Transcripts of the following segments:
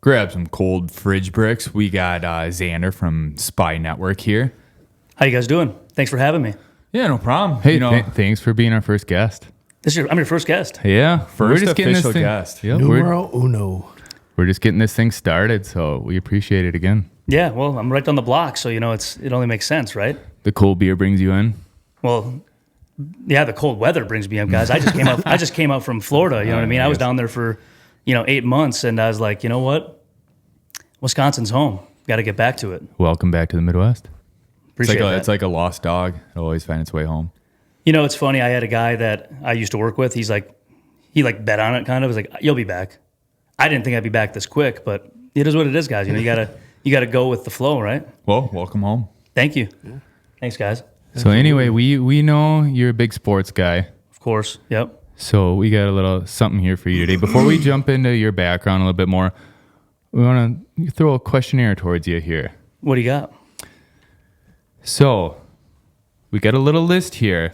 Grab some cold fridge bricks. We got Xander from Spy Network here. How you guys doing? Thanks for having me. Yeah, no problem. Hey, thanks for being our first guest. I'm your first guest. Yeah, first official guest. Yep, Numero uno. We're just getting this thing started, so we appreciate it again. Yeah, well, I'm right on the block, so it only makes sense, right? The cold beer brings you in. Well, yeah, the cold weather brings me in, guys. I just came out from Florida. You know what I mean? I was down there for 8 months, and I was like, you know what? Wisconsin's home. Got to get back to it. Welcome back to the Midwest. It's like a lost dog. It'll always find its way home. You know, it's funny. I had a guy that I used to work with. He bet on it kind of. He's like, you'll be back. I didn't think I'd be back this quick, but it is what it is, guys. You gotta go with the flow, right? Well, welcome home. Thank you. Yeah. Thanks, guys. So anyway, we know you're a big sports guy. Of course. Yep. So we got a little something here for you today. Before we jump into your background a little bit more, we want to throw a questionnaire towards you here. What do you got? So we got a little list here,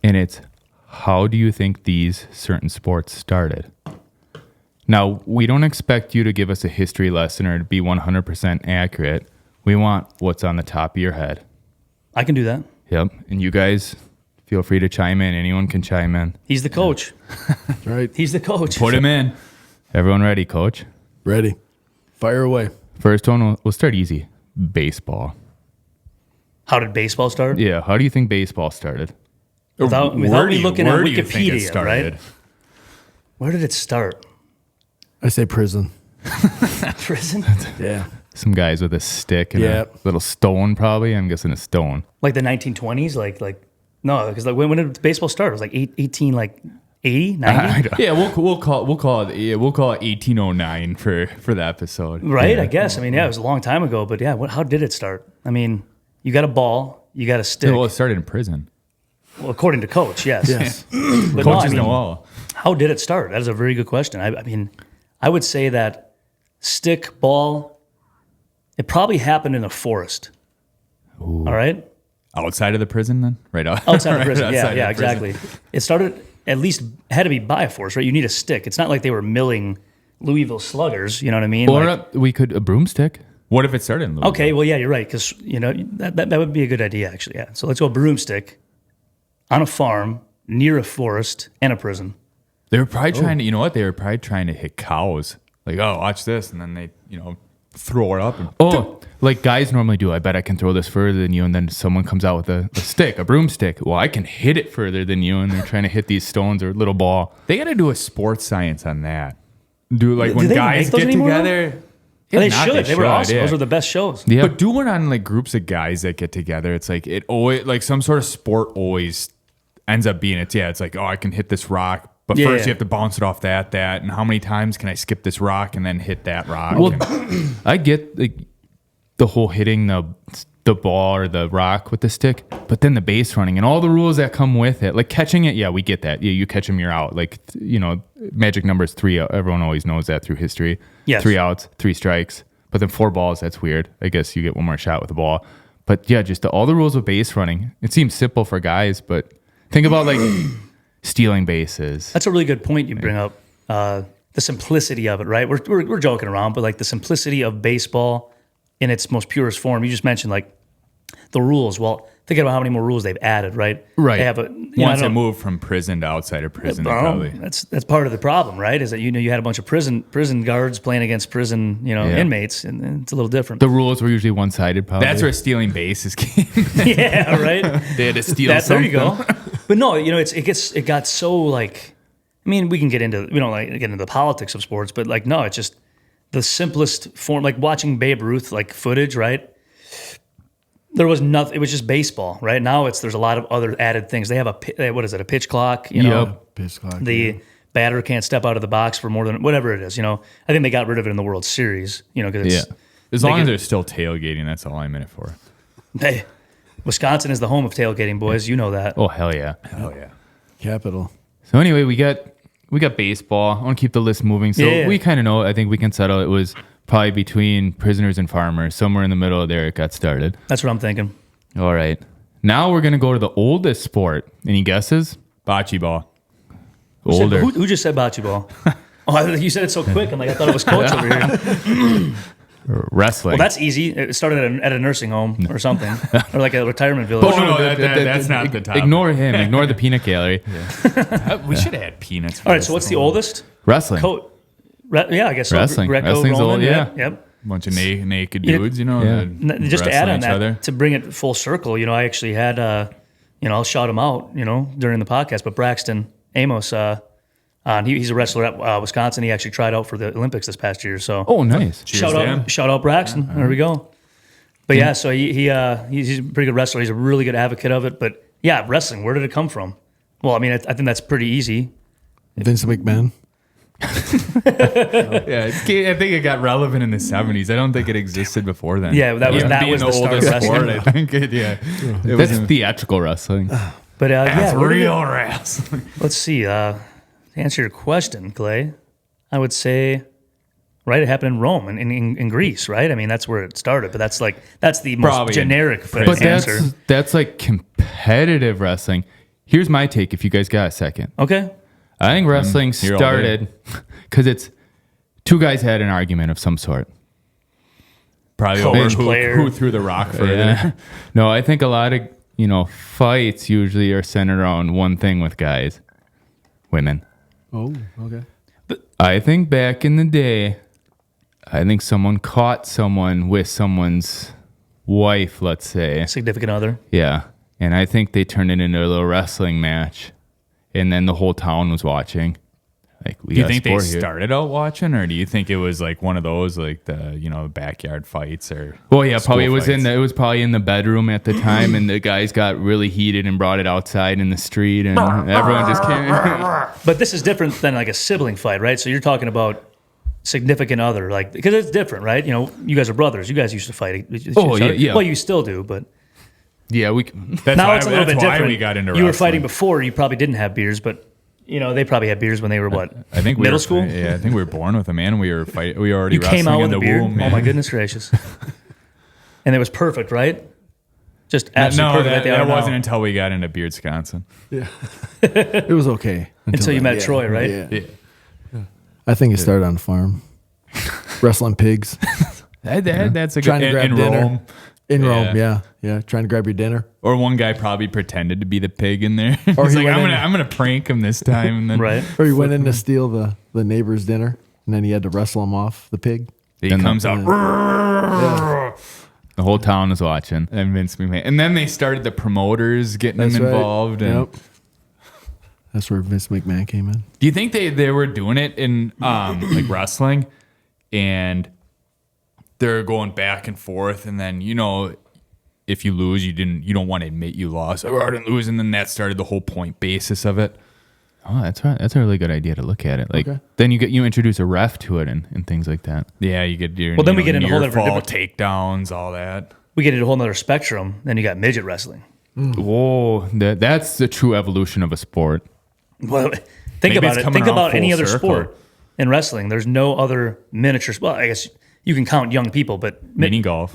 and it's how do you think these certain sports started? Now, we don't expect you to give us a history lesson or to be 100% accurate. We want what's on the top of your head. I can do that. Yep. And you guys, feel free to chime in. Anyone can chime in. He's the coach. That's right. He's the coach. Put him in. Everyone ready, Coach? Ready. Fire away. First one, we'll start easy. Baseball. How did baseball start? Yeah. How do you think baseball started? Without me looking at where do you think it Wikipedia, started? right? Where did it start? I say prison. Prison? Yeah. Some guys with a stick and a little stone, probably. I'm guessing a stone. Like the 1920s? No, because when did baseball start? It was like 80, 90? Yeah, we'll call it 1809 for the episode. Right, Yeah. I guess. I mean, it was a long time ago, but yeah, how did it start? I mean, you got a ball, you got a stick. Well, it started in prison. Well, according to Coach, yes. Yes. But Coaches know all. How did it start? That is a very good question. I mean, I would say that stick, ball, it probably happened in a forest. Ooh. All right? Outside of the prison, then? Right Outside of prison. outside Yeah, of prison. exactly. It started, at least, had to be by a forest, right? You need a stick. It's not like they were milling Louisville Sluggers, you know what I mean? Or a broomstick. What if it started in Louisville? Okay, well, yeah, you're right, because, that would be a good idea, actually, yeah. So let's go broomstick on a farm, near a forest, and a prison. They were probably trying to, you know what? They were probably trying to hit cows. Like, oh, watch this. And then they, throw it up. And Like guys normally do. I bet I can throw this further than you. And then someone comes out with a stick, a broomstick. Well, I can hit it further than you. And they're trying to hit these stones or little ball. They got to do a sports science on that. When they guys make those get anymore? together. They If not, should. They were awesome. yeah. Those were the best shows. Yeah. But do it on like groups of guys that get together. It's like it always like some sort of sport always ends up being it's like, oh, I can hit this rock. But Yeah, first yeah. you have to bounce it off that, and how many times can I skip this rock and then hit that rock? Well, And- I get the whole hitting the ball or the rock with the stick, but then the base running and all the rules that come with it, like catching it. Yeah, we get that. Yeah, you catch them, you're out. Like, magic number is 3. Everyone always knows that through history. Yes. 3 outs, 3 strikes. But then 4 balls, that's weird. I guess you get one more shot with the ball. But yeah, just all the rules of base running. It seems simple for guys, but think about like stealing bases. That's a really good point you bring up. The simplicity of it, right? We're joking around, but like the simplicity of baseball in its most purest form. You just mentioned like the rules. Well, think about how many more rules they've added, right? Right. They have Once it moved from prison to outside of prison, they probably. That's part of the problem, right? Is that you had a bunch of prison guards playing against prison inmates, and it's a little different. The rules were usually one-sided, probably. That's where stealing bases came. Yeah, right. they had to steal There something. you go. But no, it got so like. I mean, we don't get into the politics of sports, but like no, it's just the simplest form. Like watching Babe Ruth like footage, right? There was nothing. It was just baseball, right? Now there's a lot of other added things. They have a pitch clock. Pitch clock. The batter can't step out of the box for more than whatever it is. I think they got rid of it in the World Series. Because it's As long as they're still tailgating, that's all I'm in it for. Hey, Wisconsin is the home of tailgating, boys. You know that. Oh, hell yeah. Hell yeah. Capital. So anyway, we got baseball. I want to keep the list moving. So Yeah. we kind of know, I think we can settle it was probably between prisoners and farmers. Somewhere in the middle of there it got started. That's what I'm thinking. All right. Now we're going to go to the oldest sport. Any guesses? Bocce ball. Older. Who just said bocce ball? Oh, you said it so quick. I'm like, I thought it was coach over here. Wrestling. Well, that's easy. It started at a nursing home or something, or like a retirement village. Oh, no, that's not the topic. Ignore him. Ignore the peanut gallery. We should have had peanuts. All right, so what's the oldest? Wrestling. Yeah, I guess so. Wrestling. Greco, Wrestling's Roman, old, yeah. Yep. Bunch of naked dudes, Yeah. that Just to add wrestle on each that, other. to bring it full circle, I actually had, I'll shout him out, during the podcast, but Braxton Amos, he's a wrestler at Wisconsin. He actually tried out for the Olympics this past year. So Oh, nice. Cheers to him. shout out Braxton. There we go. But yeah, so he's a pretty good wrestler. He's a really good advocate of it. But yeah, wrestling, where did it come from? Well, I mean, I think that's pretty easy. Vince McMahon. Yeah, I think it got relevant in the 70s. I don't think it existed before then. Yeah, that was being the start of oldest wrestling. sport, I think. It That's was theatrical wrestling. But that's where did real wrestling. let's see. To answer your question, Clay, I would say, right, it happened in Rome and in Greece, right? I mean, that's where it started. But that's the most Probably generic But answer. that's like competitive wrestling. Here's my take if you guys got a second. Okay. I think wrestling here all started because it's two guys had an argument of some sort. Probably Coach, over player. who threw the rock further. Yeah. No, I think a lot of, fights usually are centered around one thing with guys, women. Oh, okay. I think back in the day, I think someone caught someone with someone's wife, let's say. Significant other. Yeah. And I think they turned it into a little wrestling match. And then the whole town was watching. Like, we Do you got think they sport here. started out watching, or do you think it was like one of those, like the backyard fights or? Well, yeah, probably it school was fights? it was probably in the bedroom at the time, and the guys got really heated and brought it outside in the street, and everyone just came. But this is different than like a sibling fight, right? So you're talking about significant other, like, because it's different, right? You guys are brothers. You guys used to fight. Oh, yeah. Well, you still do, but Yeah, That's now why, it's a little bit that's why different. we got into You were wrestling. fighting before. You probably didn't have beers, but they probably had beers when they were what? I think middle school. Yeah, I think we were born with a man. We were fight. We were already You came out wrestling with in a the beard. womb. Oh man. my goodness gracious! And it was perfect, right? Just absolutely No, perfect. like they that are now. wasn't until we got into Beardsconsin. It was okay. Until you then. met Troy, right? Yeah. Yeah. I think it started on the farm. Wrestling pigs. That's a Trying to good grab in dinner. Rome. In Yeah. Rome, yeah. Yeah. Trying to grab your dinner. Or one guy probably pretended to be the pig in there. Or He's he like, went in- I'm gonna prank him this time. And then Right. Or he went in to steal the neighbor's dinner, and then he had to wrestle him off the pig. he And comes out. the whole town was watching. And Vince McMahon. And then they started the promoters getting That's him right. involved. And Yep. That's where Vince McMahon came in. do you think they were doing it in like wrestling, and they're going back and forth, and then if you lose, you don't want to admit you lost. Oh, I didn't lose, and then that started the whole point basis of it. Oh, that's right. That's a really good idea to look at it. Like Okay. then you introduce a ref to it and things like that. Yeah, you get your Well, then we get into a whole near different- fall takedowns, all that. We get into a whole nother spectrum. Then you got midget wrestling. Whoa, that's the true evolution of a sport. Well, think Maybe about it's it. coming Think around about any full other circle. sport in wrestling. There's no other miniature. Well, I guess you can count young people, but Mini golf.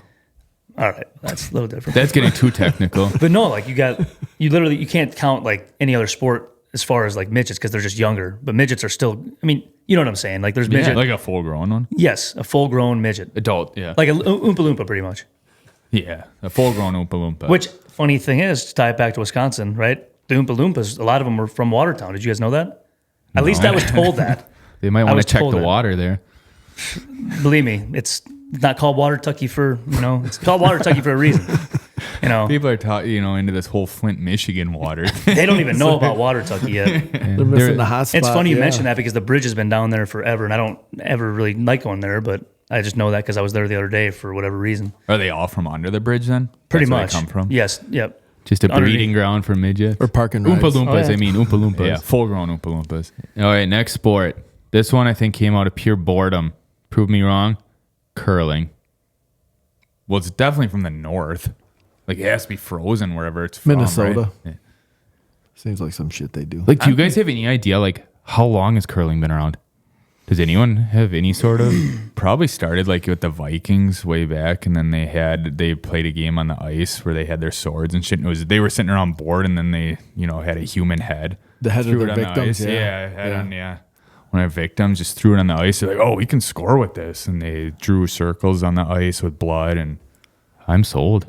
all right, that's a little different. That's getting too technical. But no, like you can't count like any other sport as far as like midgets because they're just younger. But midgets are still. I mean, you know what I'm saying? Like there's midget. Yeah, like a full grown one. Yes, a full grown midget, Adult, yeah. like a Oompa Loompa, pretty much. Yeah, a full grown Oompa Loompa. Which funny thing is, to tie it back to Wisconsin, right? The Oompa Loompas, a lot of them were from Watertown. Did you guys know that? At least I was told that. They might I want was to check told the that. water there. Believe me, it's not called Water Tucky for it's called Water Tucky for a reason. people are taught, into this whole Flint, Michigan water. They don't even know about Water Tucky yet. They're missing the hot spot. It's funny you yeah. mention that because the bridge has been down there forever, and I don't ever really like going there, but I just know that because I was there the other day for whatever reason. Are they all from under the bridge then? Pretty That's where much. they come from? Yes. Yep. Just a Underneath. breeding ground for midgets. Or parking Oompa rides. Loompas, Oh, yeah. I mean Oompa Loompas. Yeah, full grown Oompa Loompas. All right, next sport. This one I think came out of pure boredom. Prove me wrong. Curling. Well, it's definitely from the north. Like it has to be frozen wherever it's from. Minnesota. Right? Yeah. Seems like some shit they do. Like, do you guys have any idea, like, how long has curling been around? Does anyone have any sort of... Probably started like with the Vikings way back, and then they played a game on the ice where they had their swords and shit. And they were sitting around board, and then they had a human head. The head of Threw the it on the victims. ice. Yeah. Yeah. One of our victims just threw it on the ice. They're like, oh, we can score with this. And they drew circles on the ice with blood. And I'm sold.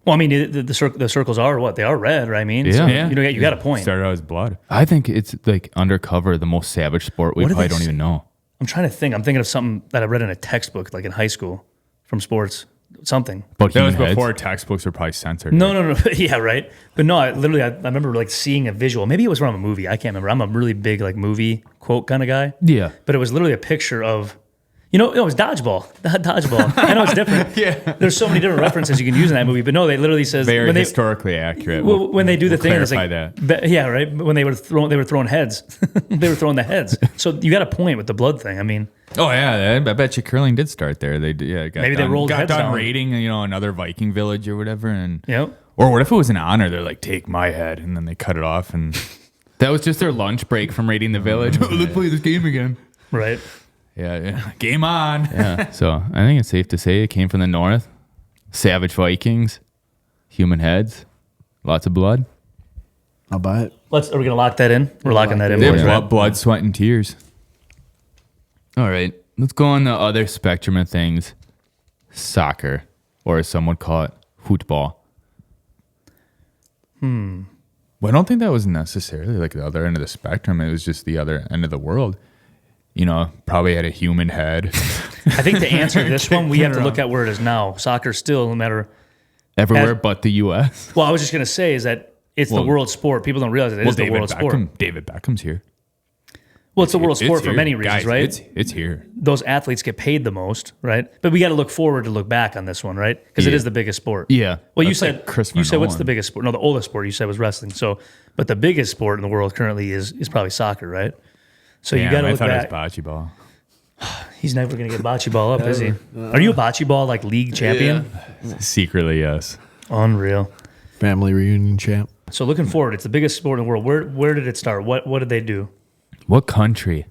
Well, I mean, the circles are what? They are red, right? I mean, so, Yeah. you got a point. started out as blood. I think it's like undercover, the most savage sport we What did probably they don't say? even know. I'm trying to think. I'm thinking of something that I read in a textbook, like in high school, from sports. Something. But That was human heads. before textbooks were probably censored. No. Yeah, right. But no, I remember like seeing a visual. Maybe it was from a movie. I can't remember. I'm a really big like movie quote kind of guy. Yeah. But it was literally a picture of, it was dodgeball. Dodgeball. I know it's different. Yeah. There's so many different references you can use in that movie. But no, they literally says Very when they historically accurate. when they do the thing, it's clarify like that. yeah, right. When they were throwing heads. They were throwing the heads. So you got a point with the blood thing. I mean, Oh yeah, I bet you curling did start there. They did, yeah. Maybe they rolled got heads done down. raiding, another Viking village or whatever, and Yep. or what if it was an honor? They're like, take my head, and then they cut it off, and That was just their lunch break from raiding the village. Let's play this game again. Right. yeah, game on. Yeah. So I think it's safe to say it came from the north. Savage Vikings, human heads, lots of blood. I'll buy it. Are we gonna lock that in? We're locking that in. They boys, have right? blood, sweat, and tears. All right. Let's go on the other spectrum of things. Soccer, or as some would call it, football. Well, I don't think that was necessarily like the other end of the spectrum. It was just the other end of the world. Probably had a human head. I think to answer this one, we have to look at where it is now. Soccer still, no matter. Everywhere but the U.S. Well, I was just gonna say is that it's the world sport. People don't realize it is the world sport. David Beckham's here. Well, it's the world sport for here. many reasons, Guys, right? It's here. Those athletes get paid the most, right? But we got to look forward to look back on this one, right? Because it Yeah. is the biggest sport. Yeah. Well, you That's said like Christopher you said what's the Nolan. biggest sport? No, the oldest sport you said was wrestling. So, but the biggest sport in the world currently is probably soccer, right? So you got to I look thought back. it was bocce ball. He's never going to get bocce ball up, is he? Are you a bocce ball like league champion? Secretly, yes. Unreal. Family reunion champ. So looking forward, it's the biggest sport in the world. Where did it start? What did they do? What country?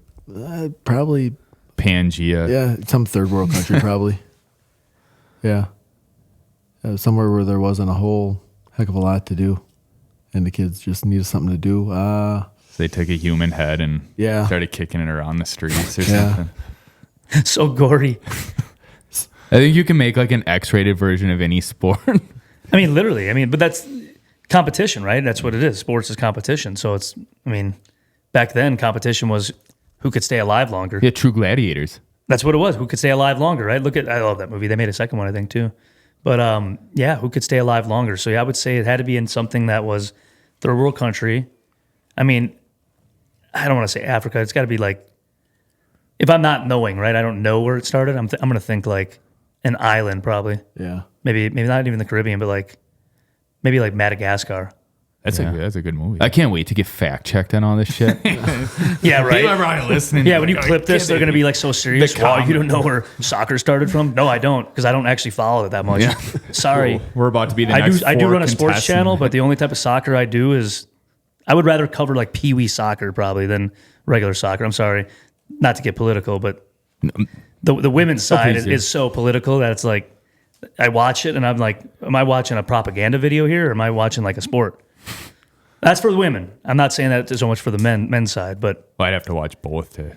Probably, Pangea. yeah, some third world country, probably. Yeah. Somewhere where there wasn't a whole heck of a lot to do, and the kids just needed something to do. They took a human head and Yeah. started kicking it around the streets or Yeah. something. So gory. I think you can make like an X-rated version of any sport. I mean, literally. I mean, but that's competition, right? That's what it is. Sports is competition. So back then, competition was who could stay alive longer. Yeah, true gladiators. That's what it was. Who could stay alive longer, right? I love that movie. They made a second one, I think, too. But who could stay alive longer? So I would say it had to be in something that was third world country. I mean, I don't want to say Africa. It's got to be like, if I'm not knowing, right? I don't know where it started. I'm going to think like an island, probably. Yeah. Maybe not even the Caribbean, but maybe like Madagascar. That's a good movie. I can't wait to get fact checked on all this shit. Yeah, right. People are probably listening. Yeah, when you clip this, they're going to be like so serious. The Wow, you don't comment. know where soccer started from? No, I don't, because I don't actually follow it that much. Sorry. We're about to be the I next do four run a sports contestants. channel, but the only type of soccer I do is I would rather cover like pee-wee soccer probably than regular soccer. I'm sorry, not to get political, but the women's side please do. is so political that it's like I watch it and I'm like, am I watching a propaganda video here or am I watching like a sport? That's for the women. I'm not saying that so much for the men's side, but Well, I'd have to watch both to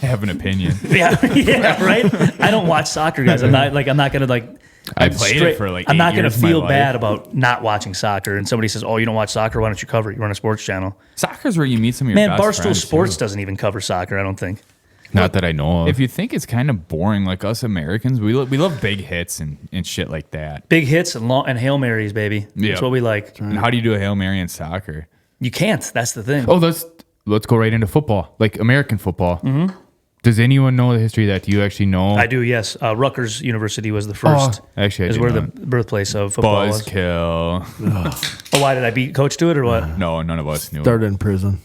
have an opinion. yeah, right. I don't watch soccer, guys. I'm not gonna like. I I'm played it for like I'm 8 not gonna years of my feel life. bad about not watching soccer. And somebody says, "Oh, you don't watch soccer? Why don't you cover it? You run a sports channel." Soccer's where you meet some of your Man, best Barstool friends, Sports too. doesn't even cover soccer. I don't think. Not that I know of. If you think it's kind of boring, like us Americans, we love big hits and shit like that. Big hits and Hail Marys, baby. Yeah. That's what we like. And how do you do a Hail Mary in soccer? You can't. That's the thing. Oh, let's go right into football, like American football. Mm-hmm. Does anyone know the history of that? Do you actually know? I do. Yes, Rutgers University was the first. actually, I is do where know the birthplace of football was. Buzzkill. Oh, why did I beat coach to it or what? No, none of us knew. Started in prison.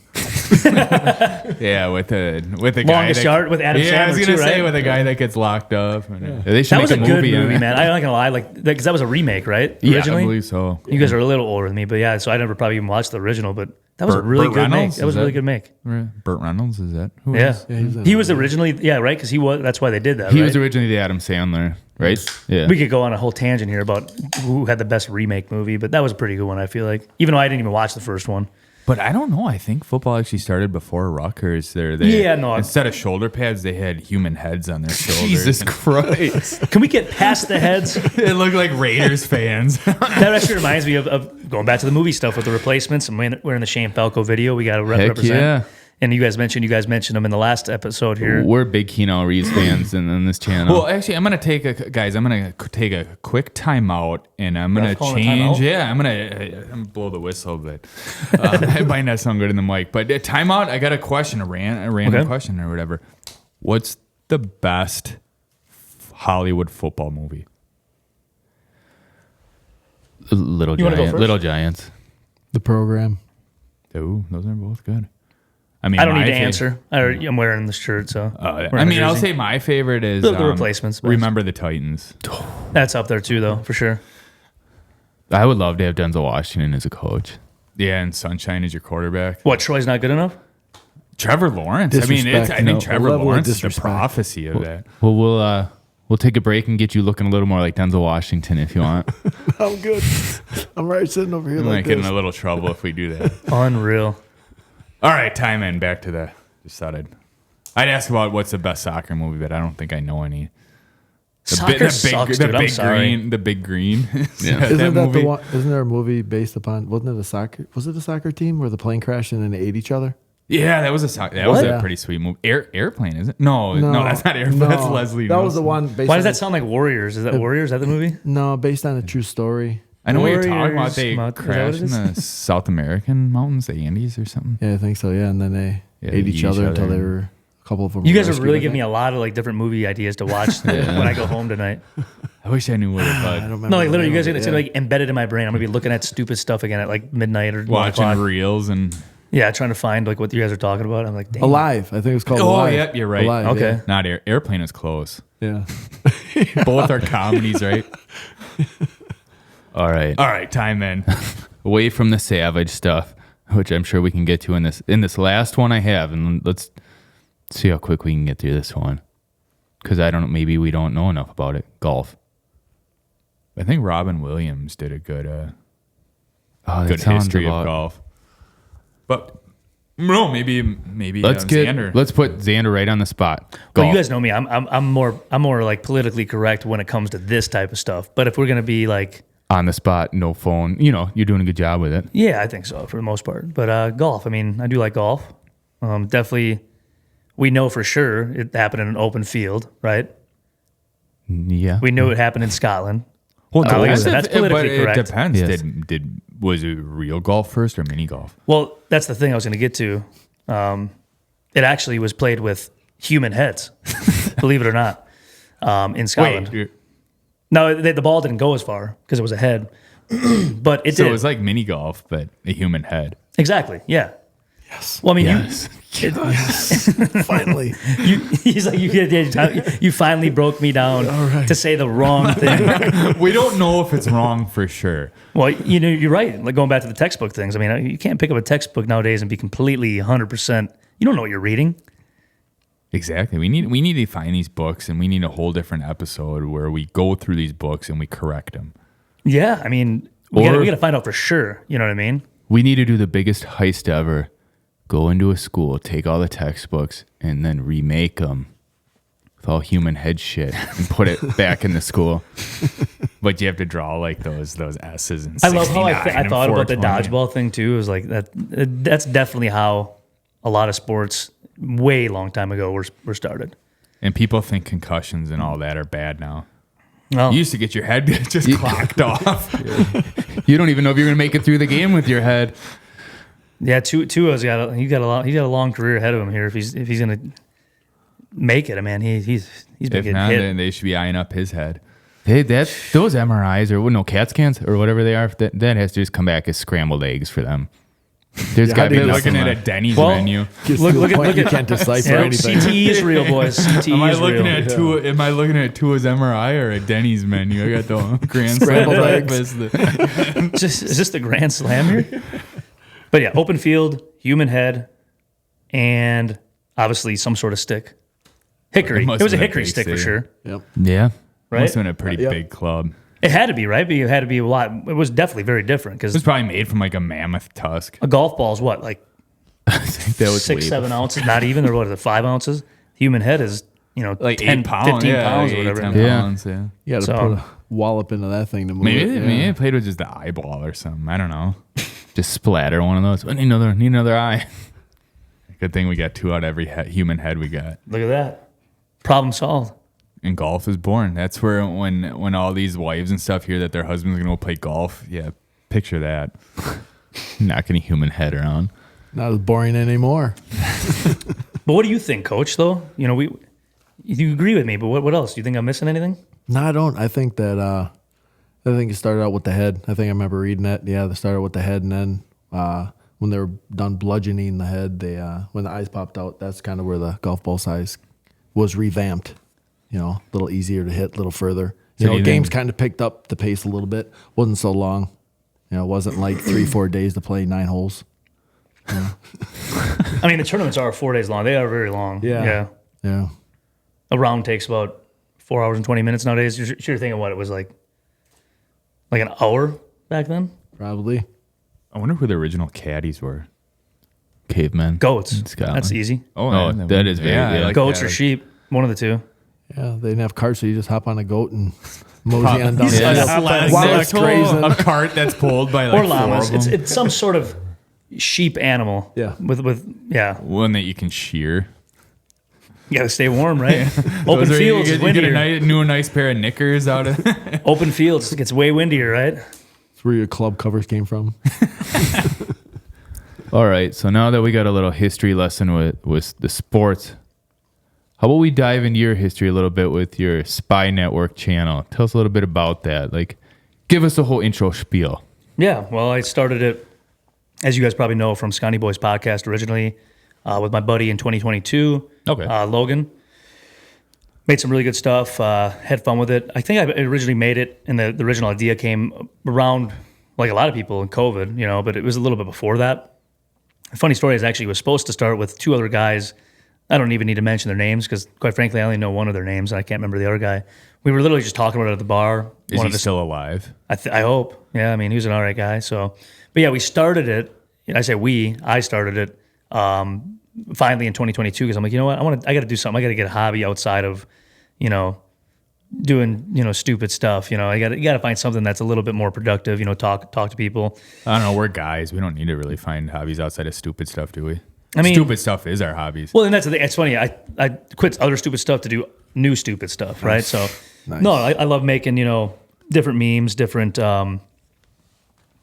Yeah, with the guy Longest that, yard with Adam Yeah, I was Sandler, gonna too, say right? with a guy that gets locked up. And, They should That make was a good on movie, it. man. I'm not gonna lie, like because that was a remake, right? yeah, I Originally, believe so. you guys are a little older than me, but yeah. So I never probably even watched the original, but that was a really Burt good Reynolds, make. That was is a really that- good make. Burt Reynolds, is that who it Yeah, is? he was originally right because he was. That's why they did that. He right? was originally the Adam Sandler, right? Yeah. We could go on a whole tangent here about who had the best remake movie, but that was a pretty good one. I feel like, even though I didn't even watch the first one, But I don't know. I think football actually started before Rutgers. Instead of shoulder pads, they had human heads on their shoulders. Jesus Christ. Can we get past the heads? It looked like Raiders fans. That actually reminds me of going back to the movie stuff with the replacements. And we're in the Shane Falco video. We got to represent. Yeah. And you guys mentioned them in the last episode here. We're big Keanu Reeves fans in this channel. Well, actually, I'm gonna take a quick timeout, and I'm gonna calling a change. timeout? Yeah, I'm gonna blow the whistle, but it might not sound good in the mic. But timeout. I got a question, a random question or whatever. What's the best Hollywood football movie? Little You wanna go Giants. first? Little Giants. The Program. Ooh, those are both good. I mean, I don't need my to favorite- answer. I'm wearing this shirt, so. I wearing mean, the I'll jersey. say my favorite is The replacements, but- Remember the Titans. That's up there too, though, for sure. I would love to have Denzel Washington as a coach. Yeah, and Sunshine is your quarterback. What, Troy's not good enough? Trevor Lawrence. I mean, Disrespect, I think no. Trevor A level of Lawrence is the disrespect. prophecy of that. Well, we'll take a break and get you looking a little more like Denzel Washington if you want. I'm good. I'm right sitting over here We might like get in this. a little trouble if we do that. Unreal. All right, time in. Back to the. Just thought I'd ask about what's the best soccer movie, but I don't think I know any. Soccer sucks, dude. I'm sorry. Green, the big green. Yeah. Isn't that movie. the one? Isn't there a movie based upon? Wasn't it a soccer? Was it a soccer team where the plane crashed and then they ate each other? Yeah, that was that was What? a pretty sweet movie. Airplane, is it? No, that's not Airplane. No. That's Leslie. That was the Nielsen. one. Based Why on does that sound like Warriors? Is that Warriors? Is that the movie? No, based on a true story. I know what you're talking about. Warriors They Mount- is that crashed what in it the South American mountains, the Andes or something. Yeah, I think so. Yeah, and then they Yeah, ate they each eat other each until other. they were a couple of them. You were guys are rescued, really I giving me think. a lot of like different movie ideas to watch when I go home tonight. I wish I knew what it I was. don't remember. No, like the literally, you name guys are of gonna it, say yeah. like embedded in my brain. I'm gonna be looking at stupid stuff again at like midnight or 1 Watching o'clock. reels and Yeah, trying to find like what you guys are talking about. I'm like, damn. Alive. I think it was called Oh, Alive. yep, you're right. Alive, Okay. not Airplane is close. Yeah. Both are comedies, right? All right. All right, time in. Away from the savage stuff, which I'm sure we can get to in this last one I have, and let's see how quick we can get through this one. Because I don't know, maybe we don't know enough about it. Golf. I think Robin Williams did a good Oh, good history of golf. But no, maybe Let's Xander. let's put Xander right on the spot. Well, Golf. you guys know me. I'm more like politically correct when it comes to this type of stuff. But if we're gonna be like, on the spot, no phone. You know, you're doing a good job with it. yeah, I think so for the most part. But golf. I mean, I do like golf. Definitely, we know for sure it happened in an open field, right? Yeah. We know it happened in Scotland. Well, like I depends said, that's but politically it correct. depends. Yes. Was it real golf first or mini golf? Well, that's the thing I was going to get to. It actually was played with human heads, believe it or not, in Scotland. Wait, No, the ball didn't go as far because it was a head, but it so did. it was like mini golf, but a human head. Exactly. Yeah. Yes. Well, I mean, Yes. Finally. he's like, you finally broke me down to say the wrong thing. We don't know if it's wrong for sure. Well, you know, you're right. Like going back to the textbook things. I mean, you can't pick up a textbook nowadays and be completely 100%. You don't know what you're reading. Exactly. We need to find these books, and we need a whole different episode where we go through these books and we correct them. Yeah. I mean, we got to find out for sure. You know what I mean? We need to do the biggest heist ever. Go into a school, take all the textbooks, and then remake them with all human head shit and put it back in the school. But you have to draw like those S's and I love how 69 I and thought about the 420. dodgeball thing too. It was like that. That's definitely how a lot of sports way long time ago were started. And people think concussions and all that are bad now. Well, You used to get your head just clocked off. You don't even know if you're going to make it through the game with your head. yeah, Tua's got a long career ahead of him here. If he's gonna make it, I mean, he's been If getting not, hit. then they should be eyeing up his head. Hey, those MRIs or no CAT scans or whatever they are, that has to just come back as scrambled eggs for them. There's Yeah, got to be they're They're nothing looking at a left. Denny's Well, menu. Gets Look to the at- point look you at- can't decipher Yeah, anything. CTE is real, boys. CTE Am I is looking real. at Am I looking at Tua's MRI or a Denny's menu? I got the grand Scrambled slam eggs. breakfast. Is this the Grand Slam here? But yeah, open field, human head, and obviously some sort of stick. Hickory. It must It was a have been hickory big stick for city. sure, Yep. Yeah. right? Must have been a pretty Yep. big club. It had to be, right? But it had to be a lot. It was definitely very different It because was probably made from like a mammoth tusk. a golf ball is what, like I think that was 6-7 ounces, not even, or what is it, 5 ounces? Human head is, Like 10, 8 pounds, 15 pounds like or whatever. 10 Yeah. pounds, yeah. You got to So- put a wallop into that thing to move Maybe, it. maybe it played with just the eyeball or something. I don't know. just splatter one of those. I need another eye. Good thing we got 2 out of every human head we got. Look at that. Problem solved. And golf is born. That's where when all these wives and stuff hear that their husband's gonna go play golf, yeah, picture that. Knocking a human head around. Not as boring anymore. But what do you think, Coach, though? You agree with me, but what else? Do you think I'm missing anything? No, I don't. I think that it started out with the head. I think I remember reading it. Yeah, they started with the head, and then when they were done bludgeoning the head, when the eyes popped out, that's kind of where the golf ball size was revamped. A little easier to hit, a little further. So do you Games think- kind of picked up the pace a little bit. Wasn't so long. It wasn't like 3-4 days to play 9 holes. I mean, the tournaments are 4 days long. They are very long. Yeah. Yeah. A round takes about 4 hours and 20 minutes nowadays. You're thinking what it was like an hour back then? Probably. I wonder who the original caddies were. Cavemen. Goats. In Scotland. That's easy. Oh, that is very I good. like Goats that. or sheep. One of the two. Yeah, they didn't have carts, so you just hop on a goat and mosey on down. Yeah. the Slap While neck it's grazing. a cart that's pulled by like Or llamas. 4 of them. It's some sort of sheep animal. Yeah. With One that you can shear. you got to stay warm, right? Open Those are- fields is you get windier. a nice pair of knickers out of Open fields it gets way windier, right? That's where your club covers came from. All right, so now that we got a little history lesson with the sports, how about we dive into your history a little bit with your Spy Network channel? Tell us a little bit about that. Like, give us a whole intro spiel. Yeah, well, I started it, as you guys probably know, from Scotty Boys podcast originally with my buddy in 2022, Okay. Logan. Made some really good stuff, had fun with it. I think I originally made it, and the original idea came around, like a lot of people in COVID, but it was a little bit before that. The funny story is actually it was supposed to start with 2 other guys. I don't even need to mention their names because, quite frankly, I only know one of their names, and I can't remember the other guy. We were literally just talking about it at the bar. Is he still alive? I hope. Yeah, I mean, he was an all right guy. So, but yeah, we started it. I say I started it finally in 2022 because I'm like, you know what? I got to do something. I got to get a hobby outside of, doing, stupid stuff. You got to find something that's a little bit more productive. Talk to people. I don't know. We're guys. We don't need to really find hobbies outside of stupid stuff, do we? I mean- stupid stuff is our hobbies. Well, and that's the thing. It's funny. I quit other stupid stuff to do new stupid stuff, right? So, Nice. no, I love making different memes, different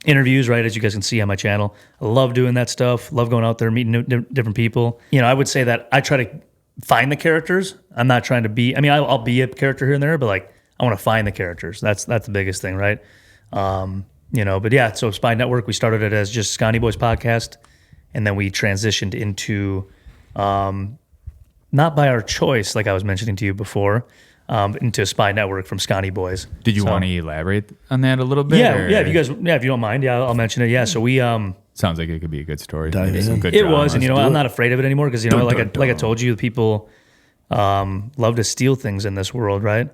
interviews, right? As you guys can see on my channel, I love doing that stuff. Love going out there meeting different people. I would say that I try to find the characters. I'm not trying to be. I mean, I'll be a character here and there, but like I want to find the characters. That's the biggest thing, right? But yeah. So Spy Network, we started it as just Scotty Boys podcast. And then we transitioned into, not by our choice, like I was mentioning to you before, into Spy Network from Scotty Boys. Did you So- want to elaborate on that a little bit? Yeah, or- yeah. If you don't mind, yeah, I'll mention it. Yeah, so we, Sounds like it could be a good story. Dive Maybe in. some good it drama. was, and I'm not afraid of it anymore because Dun, like dun, I told you, people love to steal things in this world, right?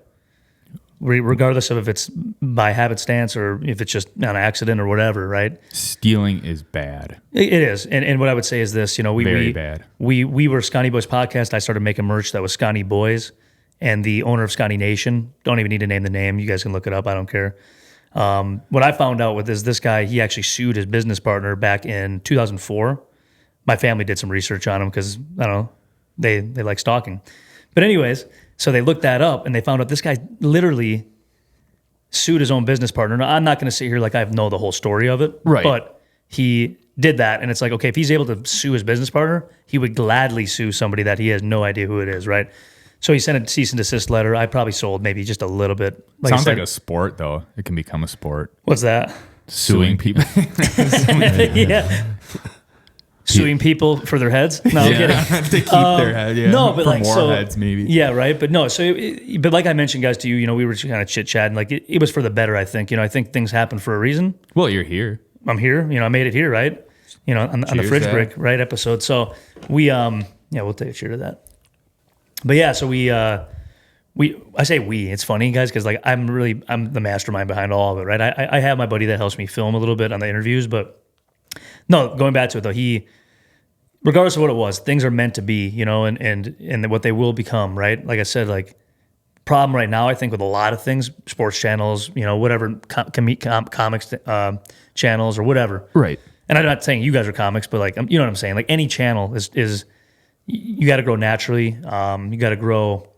Regardless of if it's by happenstance or if it's just an accident or whatever, right? Stealing is bad. It is, and what I would say is this: Very bad. We were Scotty Boys podcast. I started making merch that was Scotty Boys, and the owner of Scotty Nation. Don't even need to name the name. You guys can look it up. I don't care. What I found out with this guy, he actually sued his business partner back in 2004. My family did some research on him because I don't know, they like stalking. But anyways, so they looked that up and they found out this guy literally sued his own business partner. Now, I'm not going to sit here like I know the whole story of it, Right. But he did that, and it's like, okay, if he's able to sue his business partner, he would gladly sue somebody that he has no idea who it is, right? So he sent a cease and desist letter. I probably sold maybe just a little bit. I Sounds said, like a sport, though. It can become a sport. what's that? Suing people. Yeah. Suing people for their heads? No, I'm kidding. to keep their head. Yeah. No, but for like more so, heads, maybe. Yeah, right. But no, so but like I mentioned, guys, to you, we were just kind of chit chatting. Like it was for the better. I think. I think things happen for a reason. Well, you're here. I'm here. I made it here, right? On the Cheers, fridge Zach. brick right episode. So we we'll take a cheer to that. But yeah, so we I say we. It's funny, guys, because like I'm the mastermind behind all of it, right? I have my buddy that helps me film a little bit on the interviews, but no, going back to it though, regardless of what it was, things are meant to be, you know, and what they will become, right? Like I said, like problem right now, I think with a lot of things, sports channels, you know, whatever comics channels or whatever, Right. And I'm not saying you guys are comics, but like you know what I'm saying. Like any channel is you got to grow naturally. You got to grow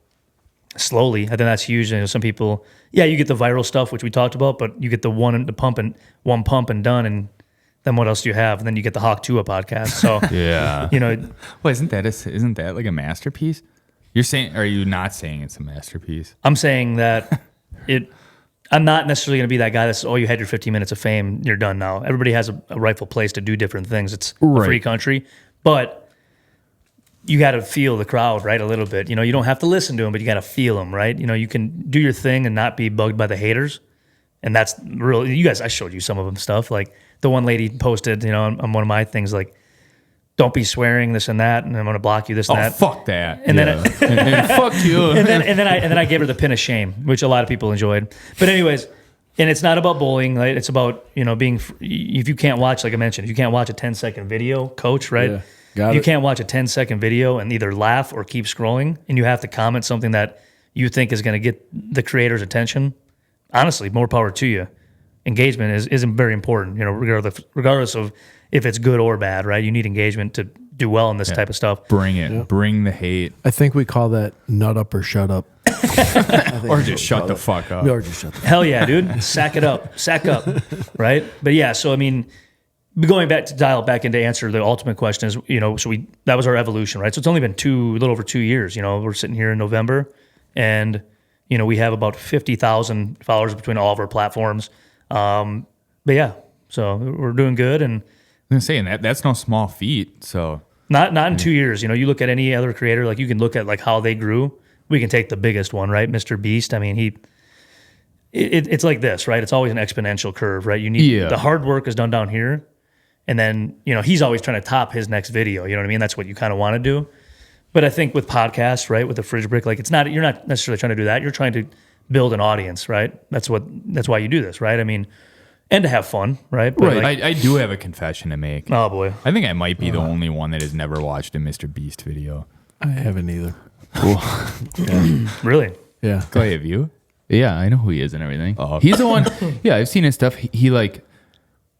slowly. I think that's huge. You know, some people, you get the viral stuff, which we talked about, but you get the one pump and done, and then what else do you have? And then you get the Hawk Tua podcast. So Yeah. you know, Well, isn't that like a masterpiece? You're saying, are you not saying it's a masterpiece? I'm saying that I'm not necessarily going to be that guy that's, you had your 15 minutes of fame, you're done now. Everybody has a rightful place to do different things. It's a free country, but you got to feel the crowd, right? A little bit. You know, you don't have to listen to them, but you got to feel them, right? You know, you can do your thing and not be bugged by the haters. And that's really, you guys, I showed you some of them stuff. Like the one lady posted, you know, on one of my things, like, don't be swearing this and that, and I'm going to block you this and that. Fuck that. And then and fuck you. and then I gave her the pin of shame, which a lot of people enjoyed. But anyways, and it's not about bullying, right? It's about, you know, if you can't watch, like I mentioned, if you can't watch a 10-second video, coach, right? Yeah, got you it. can't watch a 10-second video and either laugh or keep scrolling, and you have to comment something that you think is going to get the creator's attention. Honestly, more power to you. Engagement is very important, you know, regardless of if it's good or bad, right? You need engagement to do well in this type of stuff. Bring it. Yeah. Bring the hate. I think we call that nut up or shut up. Or just shut the fuck up. Or just shut the fuck up. Hell yeah, dude. Sack up, right? But yeah, so I mean, going back to dial back in to answer the ultimate question is, you know, that was our evolution, right? So it's only been a little over 2 years, you know, we're sitting here in November and, you know, we have about 50,000 followers between all of our platforms. But yeah, so we're doing good, and I'm saying that's no small feat. So not in 2 years. You know, you look at any other creator, like you can look at like how they grew. We can take the biggest one, right, Mr. Beast. I mean, it's like this, right? It's always an exponential curve, right? You need the hard work is done down here, and then you know he's always trying to top his next video. You know what I mean? That's what you kind of want to do. But I think with podcasts, right, with the Fridge Brick, like you're not necessarily trying to do that. You're trying to build an audience, right? That's why you do this, right? I mean, and to have fun, right? But right. like, I do have a confession to make. Oh boy. I think I might be the only one that has never watched a Mr. Beast video. I haven't either. Cool. Really? Yeah. Clay, have you? Yeah, I know who he is and everything. Oh. He's the one. Yeah, I've seen his stuff. He like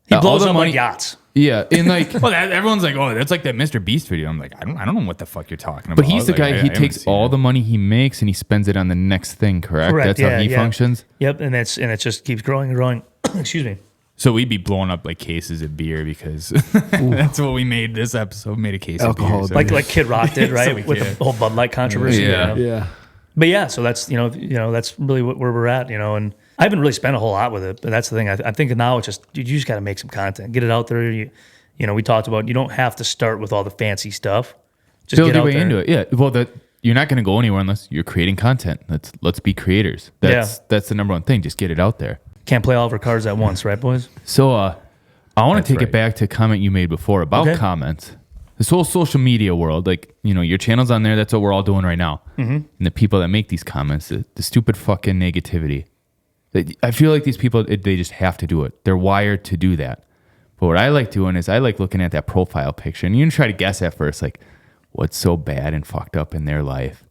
He all blows the up money- on yachts. Yeah, and like, Well, everyone's like, oh, that's like that Mr. Beast video. I'm like, I don't know what the fuck you're talking about. but he's the Like, guy. I He haven't takes seen all it. the money he makes and he spends it on the next thing. Correct. Correct, That's how he functions. Yep, and it just keeps growing and growing. Excuse me. So we'd be blowing up like cases of beer because that's what we made this episode. We made a case Alcohol, of beer. Like Kid Rock did, right? we With can. the whole Bud Light controversy. Yeah. You know? Yeah. But yeah, so that's you know that's really where we're at, you know. And I haven't really spent a whole lot with it, but that's the thing. I think now it's just you just got to make some content, get it out there. You know, we talked about you don't have to start with all the fancy stuff. Just Build get your out way there. into it. Yeah. Well, you're not going to go anywhere unless you're creating content. Let's be creators. That's the number one thing. Just get it out there. Can't play all of our cards at once, right, boys? So I want to take right. it back to a comment you made before about Okay. comments. This whole social media world, like, you know, your channel's on there. That's what we're all doing right now. Mm-hmm. And the people that make these comments, the stupid fucking negativity. I feel like these people, they just have to do it. They're wired to do that. But what I like doing is I like looking at that profile picture and you can try to guess at first, like, what's so bad and fucked up in their life.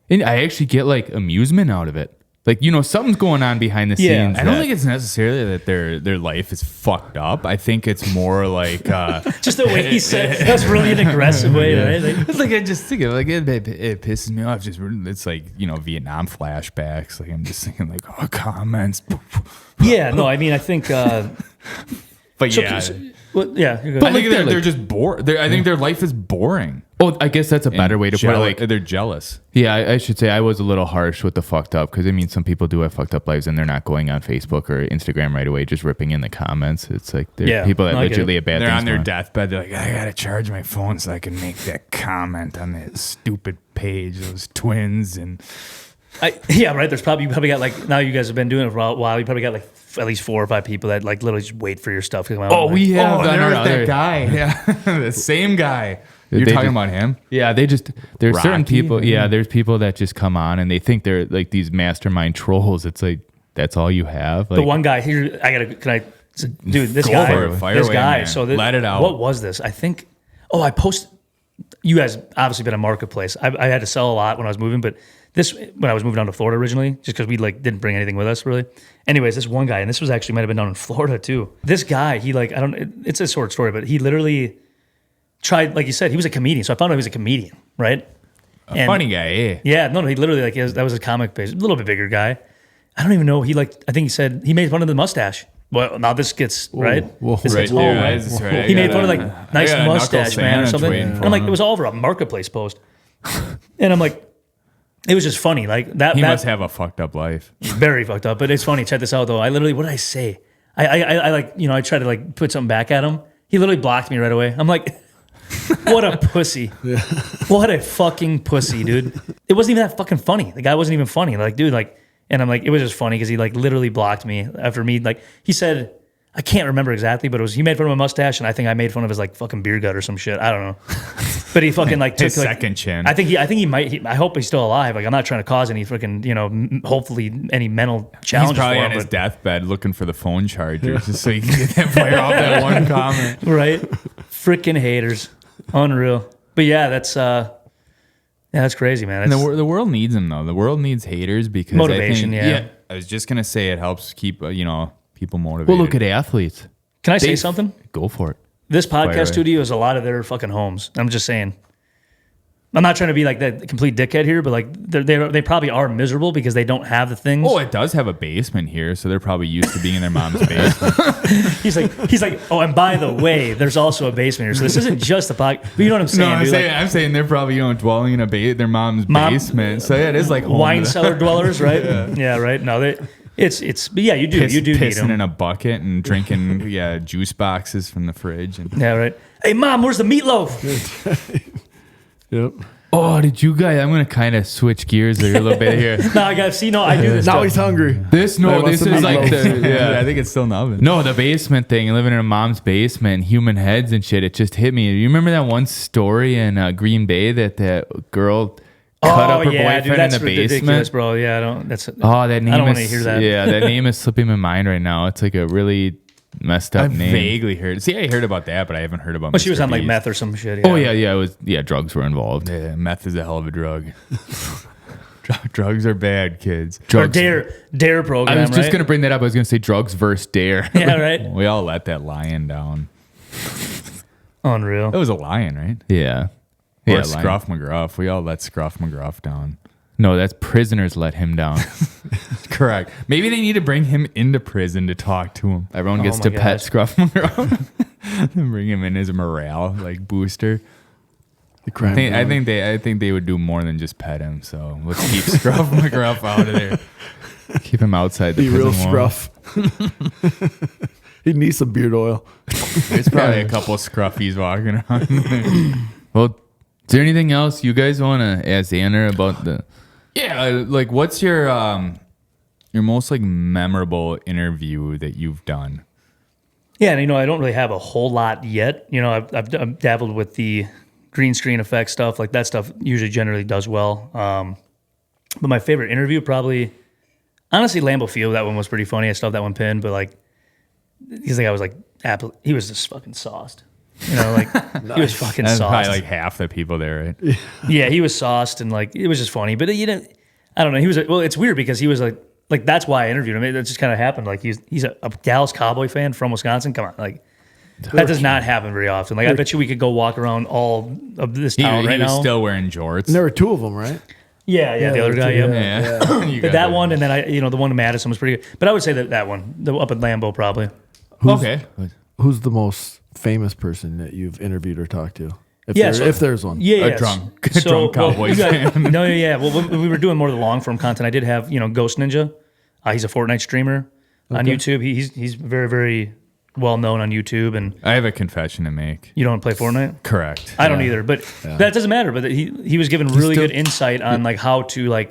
And I actually get like amusement out of it. Like, you know, something's going on behind the Yeah, scenes. I don't think it's necessarily that their life is fucked up. I think it's more like Just the way he said that's really an aggressive way, right? Like, it's like I just think of like it pisses me off. Just it's like Vietnam flashbacks. Like I'm just thinking like comments. yeah, no, I mean I think But so- yeah, so- well, yeah, you're good. I think they're like- just bored. I think their life is boring. Oh, I guess that's a better way to put it. Like, they're jealous. yeah, I should say I was a little harsh with the fucked up because I mean, some people do have fucked up lives and they're not going on Facebook or Instagram right away, just ripping in the comments. It's like there are people that no, I get legitimately have bad They're things on their going deathbed. They're like, I gotta charge my phone so I can make that comment on that stupid page. Those twins and Yeah, right. You probably got like now you guys have been doing it for a while. You probably got like at least 4 or 5 people that like literally just wait for your stuff. Oh, we have there's other- that guy. Yeah, the same guy. You're They talking just- about him? Yeah, there's certain Rocky? people. Yeah, there's people that just come on and they think they're like these mastermind trolls. It's like that's all you have. Like, The one guy here, dude, this Go guy, for it. Fire this away, guy. man. So Let it out. What was this? I think. Oh, I posted. You guys obviously been a marketplace. I had to sell a lot when I was moving, but when I was moving down to Florida originally, just because we like didn't bring anything with us really. Anyways, this one guy, and this was actually might have been down in Florida too. This guy, he like it's a short story, but he literally tried, like you said, he was a comedian. So I found out he was a comedian, right? Funny guy, eh? Yeah, no, he literally like that was a comic base, a little bit bigger guy. I don't even know. I think he said he made fun of the mustache. Well, now this gets right. Whoa, This Right gets home, there. right? That's right. He made fun of I like nice got a knuckle mustache man or sandwich something. waiting And for I'm like, him. it was all over a marketplace post. And I'm like, it was just funny. Like that. He that must have a fucked up life. very fucked up. But it's funny. Check this out though. I literally, what did I say? I like, I tried to like put something back at him. He literally blocked me right away. I'm like, what a pussy. What a fucking pussy, dude. It wasn't even that fucking funny. The guy wasn't even funny. Like, dude, like, and I'm like, it was just funny because he like literally blocked me after me. Like, he said, I can't remember exactly, but he made fun of my mustache, and I think I made fun of his like fucking beer gut or some shit. I don't know. But he fucking like took His like, second chin. I think he might. I hope he's still alive. Like, I'm not trying to cause any freaking, hopefully any mental He's challenges probably for on him. his But, death's looking for the phone chargers just so he can get that fire off that one comment. right? Freaking haters, unreal. But yeah, that's crazy, man. And It's, the world needs them though. The world needs haters because Motivation, I think, yeah. I was just gonna say it helps keep people motivated. well, look at athletes. can I say something? Go for it. This Fire away. podcast studio is a lot of their fucking homes. I'm just saying. I'm not trying to be like that complete dickhead here, but like they probably are miserable because they don't have the things. Oh, it does have a basement here, so they're probably used to being in their mom's basement. He's like, oh, and by the way, there's also a basement here, so this isn't just a podcast. But you know what I'm saying, dude? Like, I'm saying they're probably dwelling in their mom's Mom- basement. So yeah, it is like home wine to them. cellar dwellers, right? Yeah, right. No, it's. But yeah, you do need Pissing them. in a bucket and drinking juice boxes from the fridge. And Yeah, right. Hey, mom, where's the meatloaf? Yep. Oh, did you guys? I'm gonna kind of switch gears a little bit here. No, I got. See, no, I do this. Now stuff. he's hungry. This wants is some like meatloaf. the yeah, I think it's still in the oven. No, the basement thing, living in a mom's basement, human heads and shit. It just hit me. You remember that one story in Green Bay that girl cut up her boyfriend dude, that's in the ridiculous, basement? bro. Yeah, I don't. That's. Oh, that name I don't is, want to hear that. Yeah, that name is slipping my mind right now. It's like a really messed up I name. vaguely heard. See, I heard about that, but I haven't heard about. Well, she was Mr. on like Beast. meth or some shit. Oh yeah, it was. Yeah, drugs were involved. Yeah, meth is a hell of a drug. Drugs are bad, kids. Or Drugs. dare program. I was just right? gonna bring that up. I was gonna say drugs versus dare. Yeah, right. We all let that lion down. Unreal. It was a lion, right? yeah. Or Yeah, Scruff McGruff. We all let Scruff McGruff down. No, that's prisoners let him down. Correct. Maybe they need to bring him into prison to talk to him. Everyone gets my to gosh. pet Scruff McGruff. Bring him in as a morale booster. The crime. I think they would do more than just pet him. So let's keep Scruff McGruff out of there. Keep him outside the Be prison real wall. scruff. He needs some beard oil. There's probably a couple scruffies walking around. Well, is there anything else you guys want to ask Xander about the? Yeah, what's your most memorable interview that you've done? Yeah, and I don't really have a whole lot yet. I've dabbled with the green screen effect stuff. Like that stuff usually generally does well. But my favorite interview probably, honestly, Lambeau Field. That one was pretty funny. I still have that one pinned, but he's like, I was like, he was just fucking sauced. He was fucking That's sauced. probably half the people there, right? Yeah, he was sauced and it was just funny. But I don't know. He was it's weird because he was like that's why I interviewed him. It just kind of happened. Like he's a Dallas Cowboy fan from Wisconsin. Come on, that does not happen very often. I bet you we could go walk around all of this town He right was now. still wearing jorts. And there were two of them, right? Yeah, the other guy. two, Yep. Yeah. You But guys that are- one, and then the one in Madison was pretty good. But I would say that one, the up at Lambeau, probably. Okay. Who's the most famous person that you've interviewed or talked to? Yeah, If there's one. Yeah, A drunk Cowboys fan. No, yeah. Well, we were doing more of the long form content. I did have Ghost Ninja. He's a Fortnite streamer on YouTube. He's very, very well known on YouTube. And I have a confession to make. you don't play Fortnite? Correct. I don't either, but that doesn't matter. But he was given really good insight on how to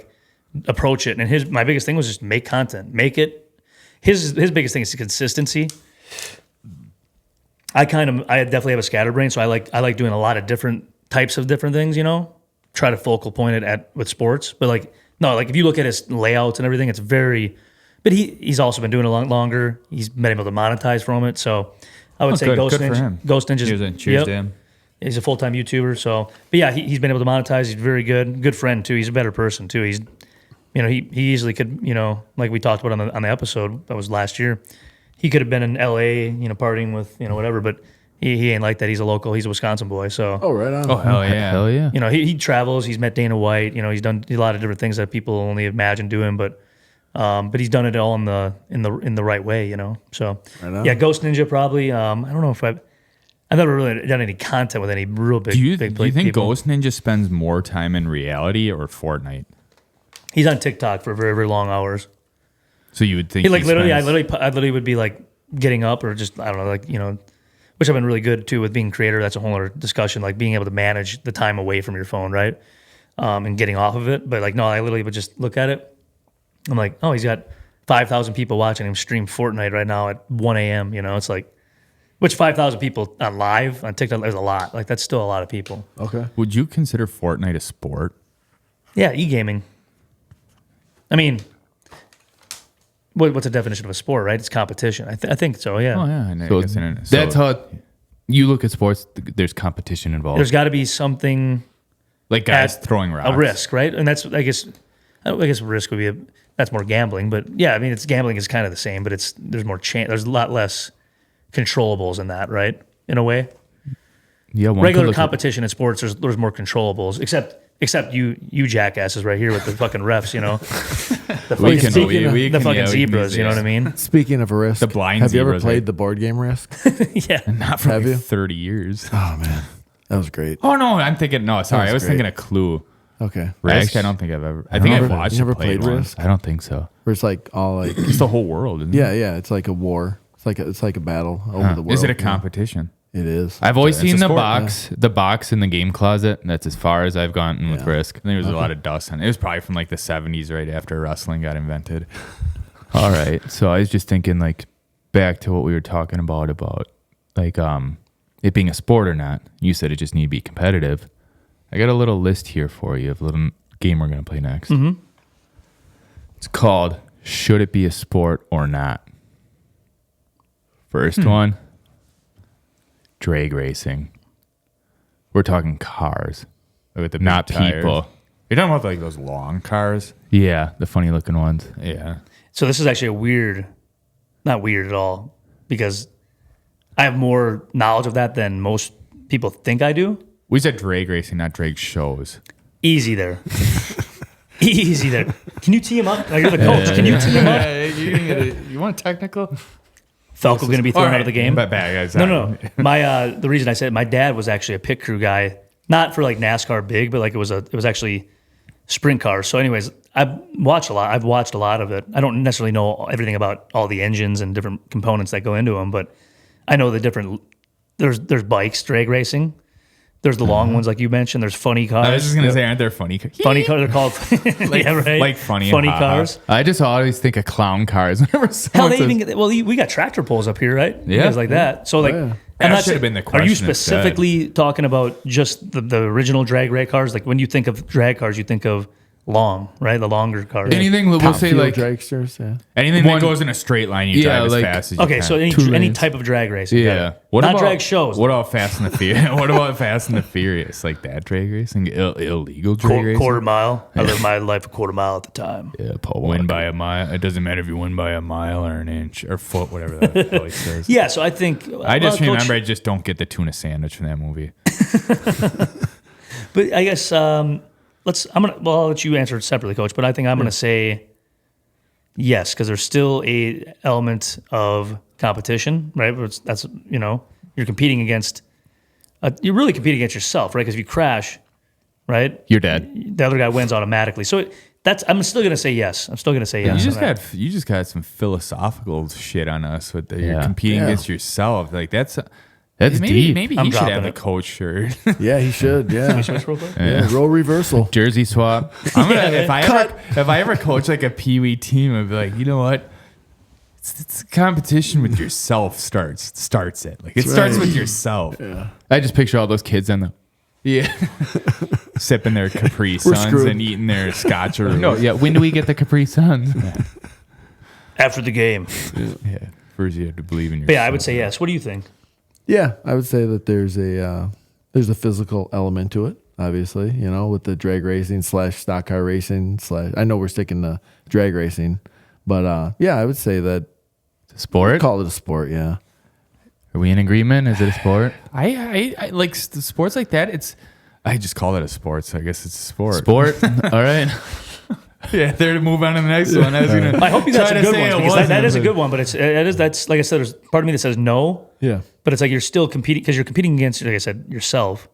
approach it. And my biggest thing was just make content, make it. His biggest thing is consistency. I definitely have a scatterbrain, so I like doing a lot of different types of different things, try to focal point it with sports. But like, no, like if you look at his layouts and everything, it's very, but he's also been doing it a lot longer. He's been able to monetize from it. So I would say good. Ghost Good for Ninja. him. Ghost Ninja. Cheers to him. He's a full-time YouTuber. So, but yeah, he's been able to monetize. He's very good. Good friend too. He's a better person too. He's, he easily could, like we talked about on the episode that was last year, he could have been in LA, partying with, whatever, but he ain't like that. He's a local. He's a Wisconsin boy. So, Oh, right on. Oh, hell yeah. Hell yeah. he travels. He's met Dana White. He's done a lot of different things that people only imagine doing, but he's done it all in the right way. So Right on. yeah, Ghost Ninja probably. I don't know if I've never really done any content with any real big. Do you big think people. Ghost Ninja spends more time in reality or Fortnite? He's on TikTok for very, very long hours. So you would think He like literally, I spends- literally would be like getting up or just I don't know, like which I've been really good too with being creator. That's a whole other discussion. Like being able to manage the time away from your phone, right, and getting off of it. But like no, I literally would just look at it. I'm like, oh, he's got 5,000 people watching him stream Fortnite right now at 1 a.m. It's like, which 5,000 people on live on TikTok is a lot. Like that's still a lot of people. Okay. Would you consider Fortnite a sport? Yeah, e-gaming. I mean, what's the definition of a sport, right? It's competition. I think so, yeah. Oh yeah, I So guess that's how you look at sports. There's competition involved. There's got to be something like guys at throwing rocks. a risk, right? And that's I guess risk would be that's more gambling, but yeah, I mean it's gambling is kind of the same, but there's more there's a lot less controllables in that, right? In a way, yeah, one could regular look at- competition in sports there's more controllables, except you jackasses right here with the fucking refs, the We fucking, can, we the can, fucking yeah, we can zebras, use you know this. what I mean? Speaking of Risk, The blind have you ever zebras, played right? the board game Risk? Yeah. Not for Have like you? 30 years. Oh man, that was great. Oh no, I'm thinking no. Sorry, was I was great. thinking of Clue. Okay. Risk. I don't think I've ever. I think I've never- watched. you never or played played one. Risk? I don't think so. Where it's like all like It's the whole world. Isn't it? yeah, it's like a war. It's like a battle over the world. Is it a yeah. competition? It is. I've always It's seen a the sport, box in the game closet. That's as far as I've gotten with Yeah. Risk. I think there was a lot of dust on it. It was probably from like the 70s, right after wrestling got invented. All right. So I was just thinking, like, back to what we were talking about like it being a sport or not. You said it just need to be competitive. I got a little list here for you of a little game we're going to play next. Mm-hmm. It's called Should It Be a Sport or Not? First one, drag racing. We're talking cars, With the not big tires. people. You're talking about like those long cars. Yeah, the funny looking ones. Yeah. So this is actually not weird at all, because I have more knowledge of that than most people think I do. We said drag racing, not drag shows. Easy there. Easy there. Can you tee him up? Like, you're the coach. Can you tee him up? You want technical? Falco going to be thrown out of the game? But bad guys. No. My the reason I said my dad was actually a pit crew guy, not for like NASCAR big, but like it was actually sprint cars. So, anyways, I've watched a lot of it. I don't necessarily know everything about all the engines and different components that go into them, but I know the different. There's bikes, drag racing. There's the long ones, like you mentioned. There's funny cars. I was just gonna say, aren't there funny cars? funny cars. They're called yeah, right? like funny and funny ha-ha. cars. I just always think of clown cars. Whenever Hell, someone they says, even get, we got tractor pulls up here, right? Yeah. Things like that. So like, yeah. I'm That not should have saying- been the Are you question instead. specifically talking about just the original drag race cars? Like when you think of drag cars, you think of long, right? The longer cars. anything we'll Top say fuel like dragsters, yeah. Anything One- that goes in a straight line, you Yeah, drive as like- fast as you Okay, can. so Two any lanes. type of drag racing. Yeah. got it. What Not about drag shows. What about Fast and the Furious? What about Fast and the Furious? Like that drag racing, illegal drag racing. Quarter mile. I lived my life a quarter mile at the time. yeah, Paul Win Walker. by a mile. It doesn't matter if you win by a mile or an inch or foot, whatever that really says. Yeah, so I think I just well, remember I just don't get the tuna sandwich from that movie. But I guess I'll let you answer it separately, Coach. But I think I'm gonna say yes, because there's still a element of competition, right? That's you're competing against. You're really competing against yourself, right? Because if you crash, right, You're dead. the other guy wins automatically. So I'm still gonna say yes. I'm still gonna say yes. You just got some philosophical shit on us with the, you're Yeah. competing Yeah. against yourself. Like that's maybe deep. maybe I'm he should dropping have the it. coach shirt. Yeah, he should. Yeah. Switch real quick? Yeah, role reversal. Jersey swap. I'm gonna if I ever coach like a Pee Wee team, I'd be like, you know what? It's competition with yourself starts it. Like it starts right. with yourself. I just picture all those kids on the Yeah. sipping their Capri Suns screwed. and eating their Scotch or No, yeah. When do we get the Capri Suns? After the game. Yeah. First, you have to believe in yourself. But yeah, I would say yes. What do you think? Yeah, I would say that there's a physical element to it. Obviously, with the drag racing / stock car racing / I know we're sticking to drag racing, but yeah, I would say that Sport? call it a sport. Yeah, Are we in agreement? Is it a sport? I like sports like that. I just call it a sport, so I guess it's a sport. Sport? All right. Yeah, there to move on to the next one. I hope you got some try to good say ones it because wasn't, that is a but- good one. But that's like I said. There's part of me that says no, yeah. but it's like you're still competing because you're competing against, like I said, yourself.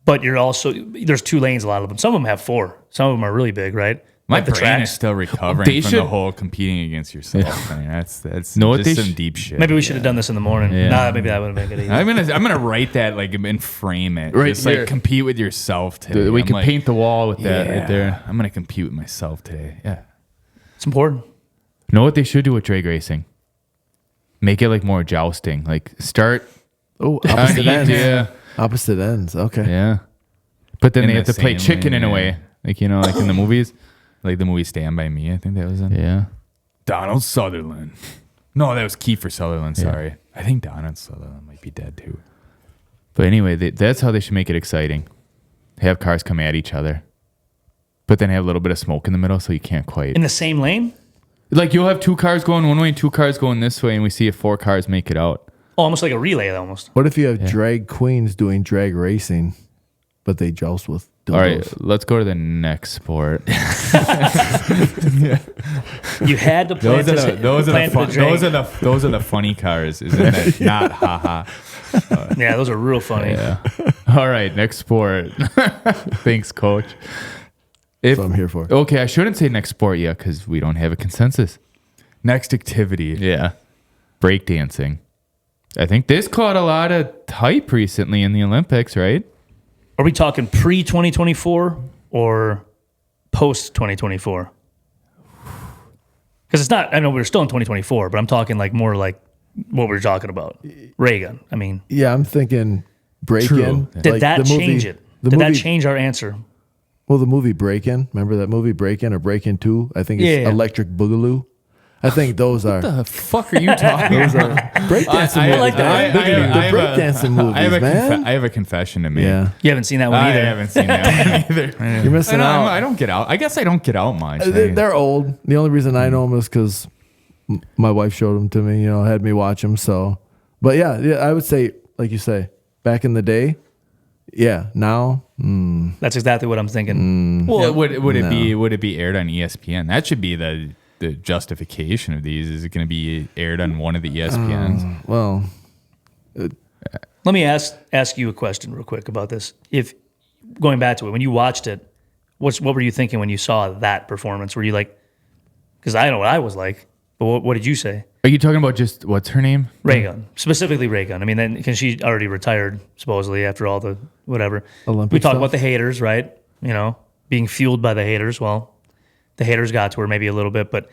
But you're also there's 2 lanes. A lot of them. Some of them have 4. Some of them are really big, right? My Like the brain is tracks. still recovering They from should- the whole competing against yourself thing. That's Know what just they some sh- deep shit. Maybe we should have done this in the morning. Yeah. Nah, maybe that would have been good. I'm gonna write that like and frame it. Right Just here. like compete with yourself today. We I'm can like, paint the wall with that right there. I'm gonna compete with myself today. Yeah. It's important. Know what they should do with drag racing? Make it like more jousting. Like start Oh, opposite ends. Yeah. Opposite ends. Okay. Yeah. But then In they have the to play same chicken lane, in a yeah. way. Like, like in the movies. Like the movie Stand By Me, I think that was in. Yeah. Donald Sutherland. No, that was Kiefer Sutherland. Sorry. I think Donald Sutherland might be dead too. But anyway, that's how they should make it exciting. Have cars come at each other. But then have a little bit of smoke in the middle so you can't quite. In the same lane? Like you'll have 2 cars going one way and 2 cars going this way, and we see if 4 cars make it out. Oh, almost like a relay, almost. What if you have drag queens doing drag racing, but they joust with dildos? All right, let's go to the next sport. You had to plant Those are plant the fun, the drag. those are the funny cars, isn't it? Not haha. Yeah, those are real funny. Yeah. All right, next sport. Thanks, coach. That's what I'm here for. Okay, I shouldn't say next sport yet because we don't have a consensus. Next activity. Yeah. Breakdancing. I think this caught a lot of hype recently in the Olympics, right? Are we talking pre 2024 or post 2024? Because it's not. I know we're still in 2024, but I'm talking like more like what we were talking about. Reagan. I mean, Yeah, I'm thinking break True. in. did that change it? Did that change our answer? Well, the movie Break In. Remember that movie Break In or Break In 2? I think it's Yeah. Electric Boogaloo. I think those are What the fuck are you talking about? breakdancing movies. like that. man. The breakdancing movies, man. I have a confession to make. Yeah. You haven't seen that one I either. haven't seen that one either. You're missing out. I don't get out. I guess I don't get out much. They're old. The only reason I know them is because my wife showed them to me, had me watch them. So, but yeah, I would say, like you say, back in the day, yeah. Now, That's exactly what I'm thinking. Well, would it no. be aired on ESPN? That should be the justification of these. Is it going to be aired on one of the ESPNs? well, Let me ask you a question real quick about this. If going back to it, when you watched it, what were you thinking when you saw that performance? Were you like, because I know what I was like, but what did you say? Are you talking about just, what's her name? Raygun, specifically Raygun. I mean, then because she already retired supposedly after all the whatever. Olympic we talk stuff? about the haters, right? Being fueled by the haters. Well, the haters got to her maybe a little bit, but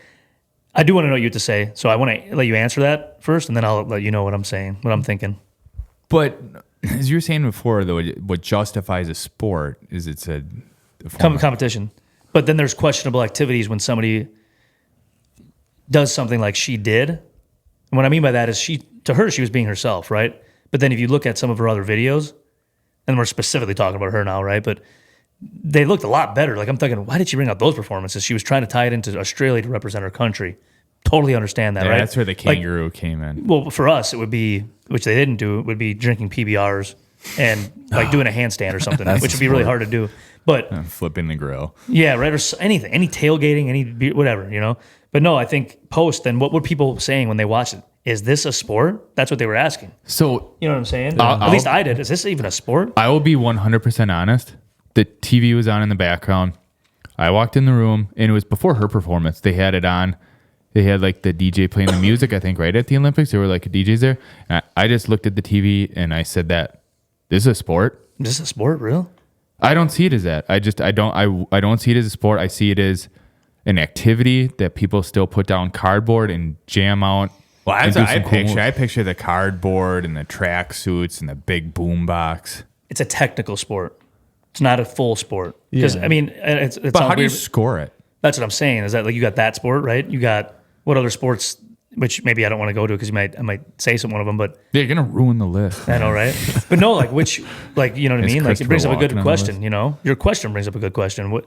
I do want to know what you have to say. So I want to let you answer that first, and then I'll let you know what I'm saying, what I'm thinking. But as you were saying before, though, what justifies a sport is it's a form of- Competition. But then there's questionable activities when somebody does something like she did. And what I mean by that is to her, she was being herself, right? But then if you look at some of her other videos, and we're specifically talking about her now, right? But they looked a lot better. Like I'm thinking, why did she bring out those performances? She was trying to tie it into Australia to represent her country. Totally understand that, Yeah, right? that's where the kangaroo came in. Well, for us, it would be, which they didn't do, it would be drinking PBRs and like doing a handstand or something, which would be really hard to do. But Flipping the grill. yeah, right, or anything, any tailgating, whatever. But no, I think post, then what were people saying when they watched it? Is this a sport? That's what they were asking. So You know what I'm saying? I'll- At least I did. Is this even a sport? I will be 100% honest. The TV was on in the background. I walked in the room, and it was before her performance. They had it on. They had like the DJ playing the music, I think, right at the Olympics. There were like DJs there. And I just looked at the TV and I said that this is a sport. Is this a sport, real? I don't see it as that. I don't see it as a sport. I see it as an activity that people still put down cardboard and jam out. Well, and that's do what I some cool picture. moves. I picture the cardboard and the track suits and the big boom box. it's a technical sport. It's not a full sport. Because Yeah. I mean, it's But sounds how do you weird, score it? that's what I'm saying. Is that like you got that sport, right? You got what other sports? Which maybe I don't want to go to because I might say some one of them, but They're gonna ruin the list. I know, right? But no, like which, like you know what I Is mean? Like it brings up a Christopher good Walken on the question. list? You know, your question brings up a good question. What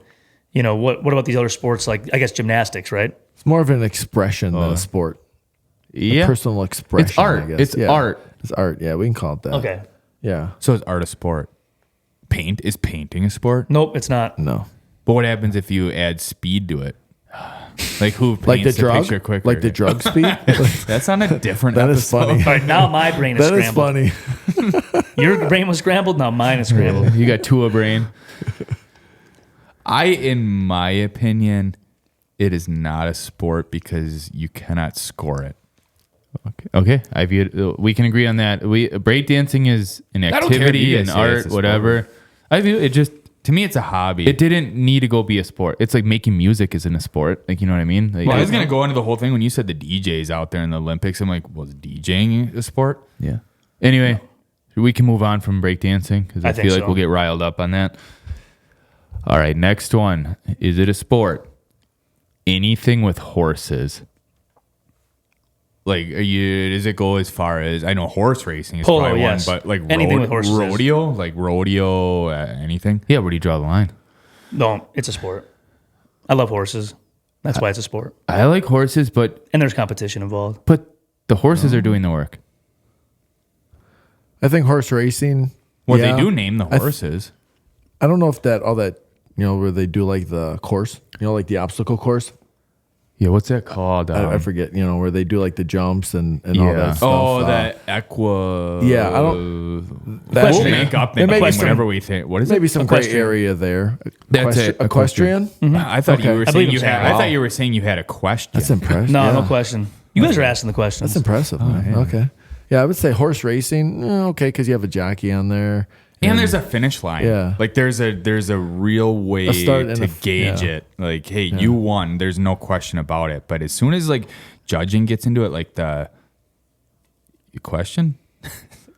about these other sports? Like I guess gymnastics, right? It's more of an expression than a sport. Yeah. Personal expression. It's art. I guess. It's Yeah. art. It's art. Yeah, we can call it that. Okay. Yeah. So is art a sport? Is painting a sport? Nope, it's not. No. But what happens if you add speed to it? Like who paints Like the the drug. picture quicker? Like the drug speed. That's on a different That is episode. funny. All right, now my brain is That is scrambled. funny. Your brain was scrambled. Now mine is scrambled. You got Tua brain. In my opinion, it is not a sport because you cannot score it. Okay. I view it, we can agree on that. Breakdancing is an don't care if activity you and guys say art, it's a whatever. I view it just. To me, it's a hobby. It didn't need to go be a sport. It's like making music isn't a sport. Like, you know what I mean? Like, Well, I was gonna go into the whole thing when you said the DJs out there in the Olympics. I'm like, was DJing a sport? yeah. Anyway, we can move on from breakdancing because I I think feel like so. we'll get riled up on that. All right, next one. Is it a sport? Anything with horses. Like, does it go as far as I know horse racing is Polo, probably yes. one, but like Anything with horses is. rodeo, anything. Yeah, where do you draw the line? No, it's a sport. I love horses. That's why it's a sport. I like horses, but And there's competition involved. the horses are doing the work. I think horse racing. Well, yeah. they do name the horses. I don't know if all that where they do like the course, like the obstacle course. Yeah, what's that called? I forget, where they do like the jumps and all Yeah. that stuff. Oh, that Equa. Yeah, I don't. We'll make up There may the be name whenever we think. What is Maybe it? some gray Equestrian. area there. That's it, Equestrian. I thought you Okay. were I saying believe you I'm had. saying I that. thought you were saying you had a question. That's impressive. No, yeah. no question. You guys are asking the questions. That's impressive. man. Okay. Yeah, I would say horse racing. Okay, because you have a jockey on there. And there's a finish line. Yeah. Like there's a real way A start and to gauge yeah. it. Like, hey, you won. There's no question about it. But as soon as like judging gets into it, like you question?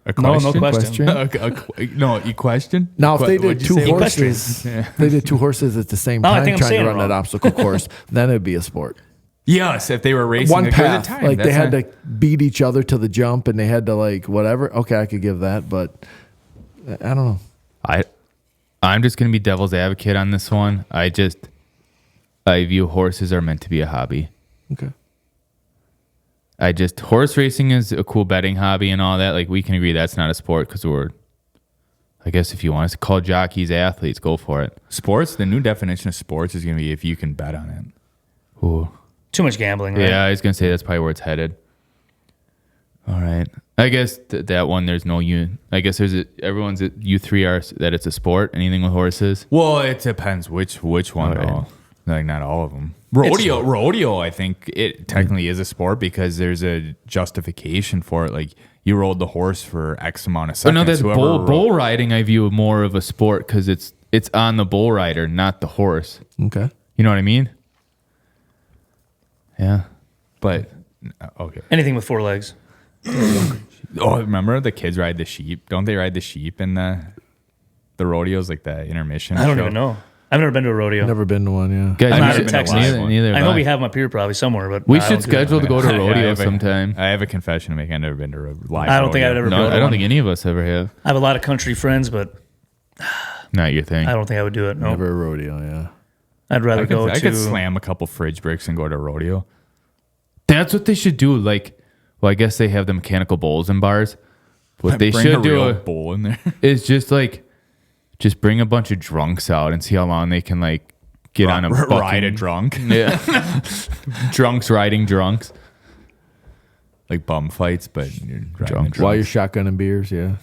A No, question? no question. No, you question? Now, if they What'd did you two say? horses, if they did two horses at the same No, I time think I'm trying saying to it run that wrong. obstacle course, then it'd be a sport. Yes, if they were racing One like, there's a path, time. like they That's had not- to beat each other to the jump, and they had to like whatever. Okay, I could give that, but I don't know. I'm just gonna be devil's advocate on this one. I view horses are meant to be a hobby. Okay. Horse racing is a cool betting hobby and all that. Like we can agree that's not a sport because I guess if you want us to call jockeys athletes, go for it. Sports, the new definition of sports is going to be if you can bet on it. Ooh. Too much gambling, right? Yeah, I was gonna say that's probably where it's headed. All right, I guess that one there's no I guess everyone's you three are that it's a sport. Anything with horses. Well, it depends which one All right. though. Like not all of them. It's a Rodeo, I think it technically is a sport because there's a justification for it. Like you rode the horse for X amount of But seconds. no, that's Whoever bull riding. I view more of a sport because it's on the bull rider, not the horse. Okay. You know what I mean? Yeah. But okay. Anything with four legs. Oh, remember the kids ride the sheep? Don't they ride the sheep in the rodeos, like the intermission? I don't show? even know. I've never been to a rodeo. Never been to one. Yeah. Guys, I've we never should- been to a Texas. live one. neither I have know we have them up here probably somewhere, but We I should don't do schedule that. to go to I rodeo have a- sometime. I have a confession to make. I've never been to a live. I don't think rodeo. I've ever No, been to I don't one. think any of us ever have. I have a lot of country friends, but Not your thing. I don't think I would do it. No, Never a rodeo. Yeah. I'd rather go I to. could slam a couple fridge bricks and go to a rodeo. That's what they should do. Like, well, I guess they have the mechanical bowls and bars. What they Bring should a do real bowl in there. is just bring a bunch of drunks out and see how long they can get on a ride a bucking- drunk, Yeah, drunks riding drunks. like bum fights, but you're riding Drunk. the While drunks. you're shotgunning beers. Yeah.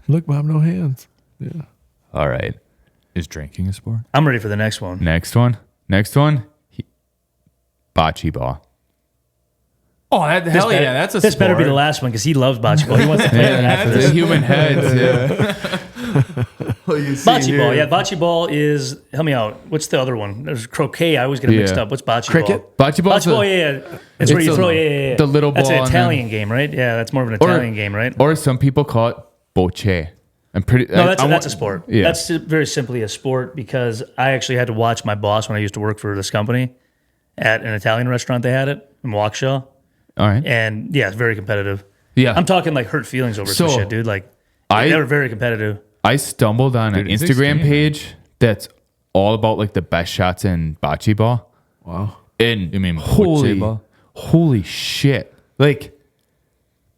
Look, Mom, no hands. Yeah. All right, Is drinking a sport? I'm ready for the next one. next one. Bocce ball. Oh, hell yeah, that's a This sport. better be the last one because he loves bocce ball. He wants to play it after That's this. human heads. Yeah. Bocce ball, yeah. Bocce ball is. Help me out. What's the other one? There's croquet. I always get it mixed Yeah. up. What's bocce Cricket? ball? Bocce ball. Bocce ball, yeah. It's where you throw. Yeah. the little That's ball an and Italian game, right? Yeah, that's more of an Italian game, right? Or some people call it bocce. I'm pretty. No, that's a sport. Yeah. That's very simply a sport because I actually had to watch my boss when I used to work for this company at an Italian restaurant. They had it in Waukesha. All right. And yeah, it's very competitive. Yeah. I'm talking like hurt feelings over some shit, dude. Like they were very competitive. I stumbled on an it's Instagram extreme. page that's all about like the best shots in bocce ball. Wow. And You mean holy, bocce ball? holy shit! Like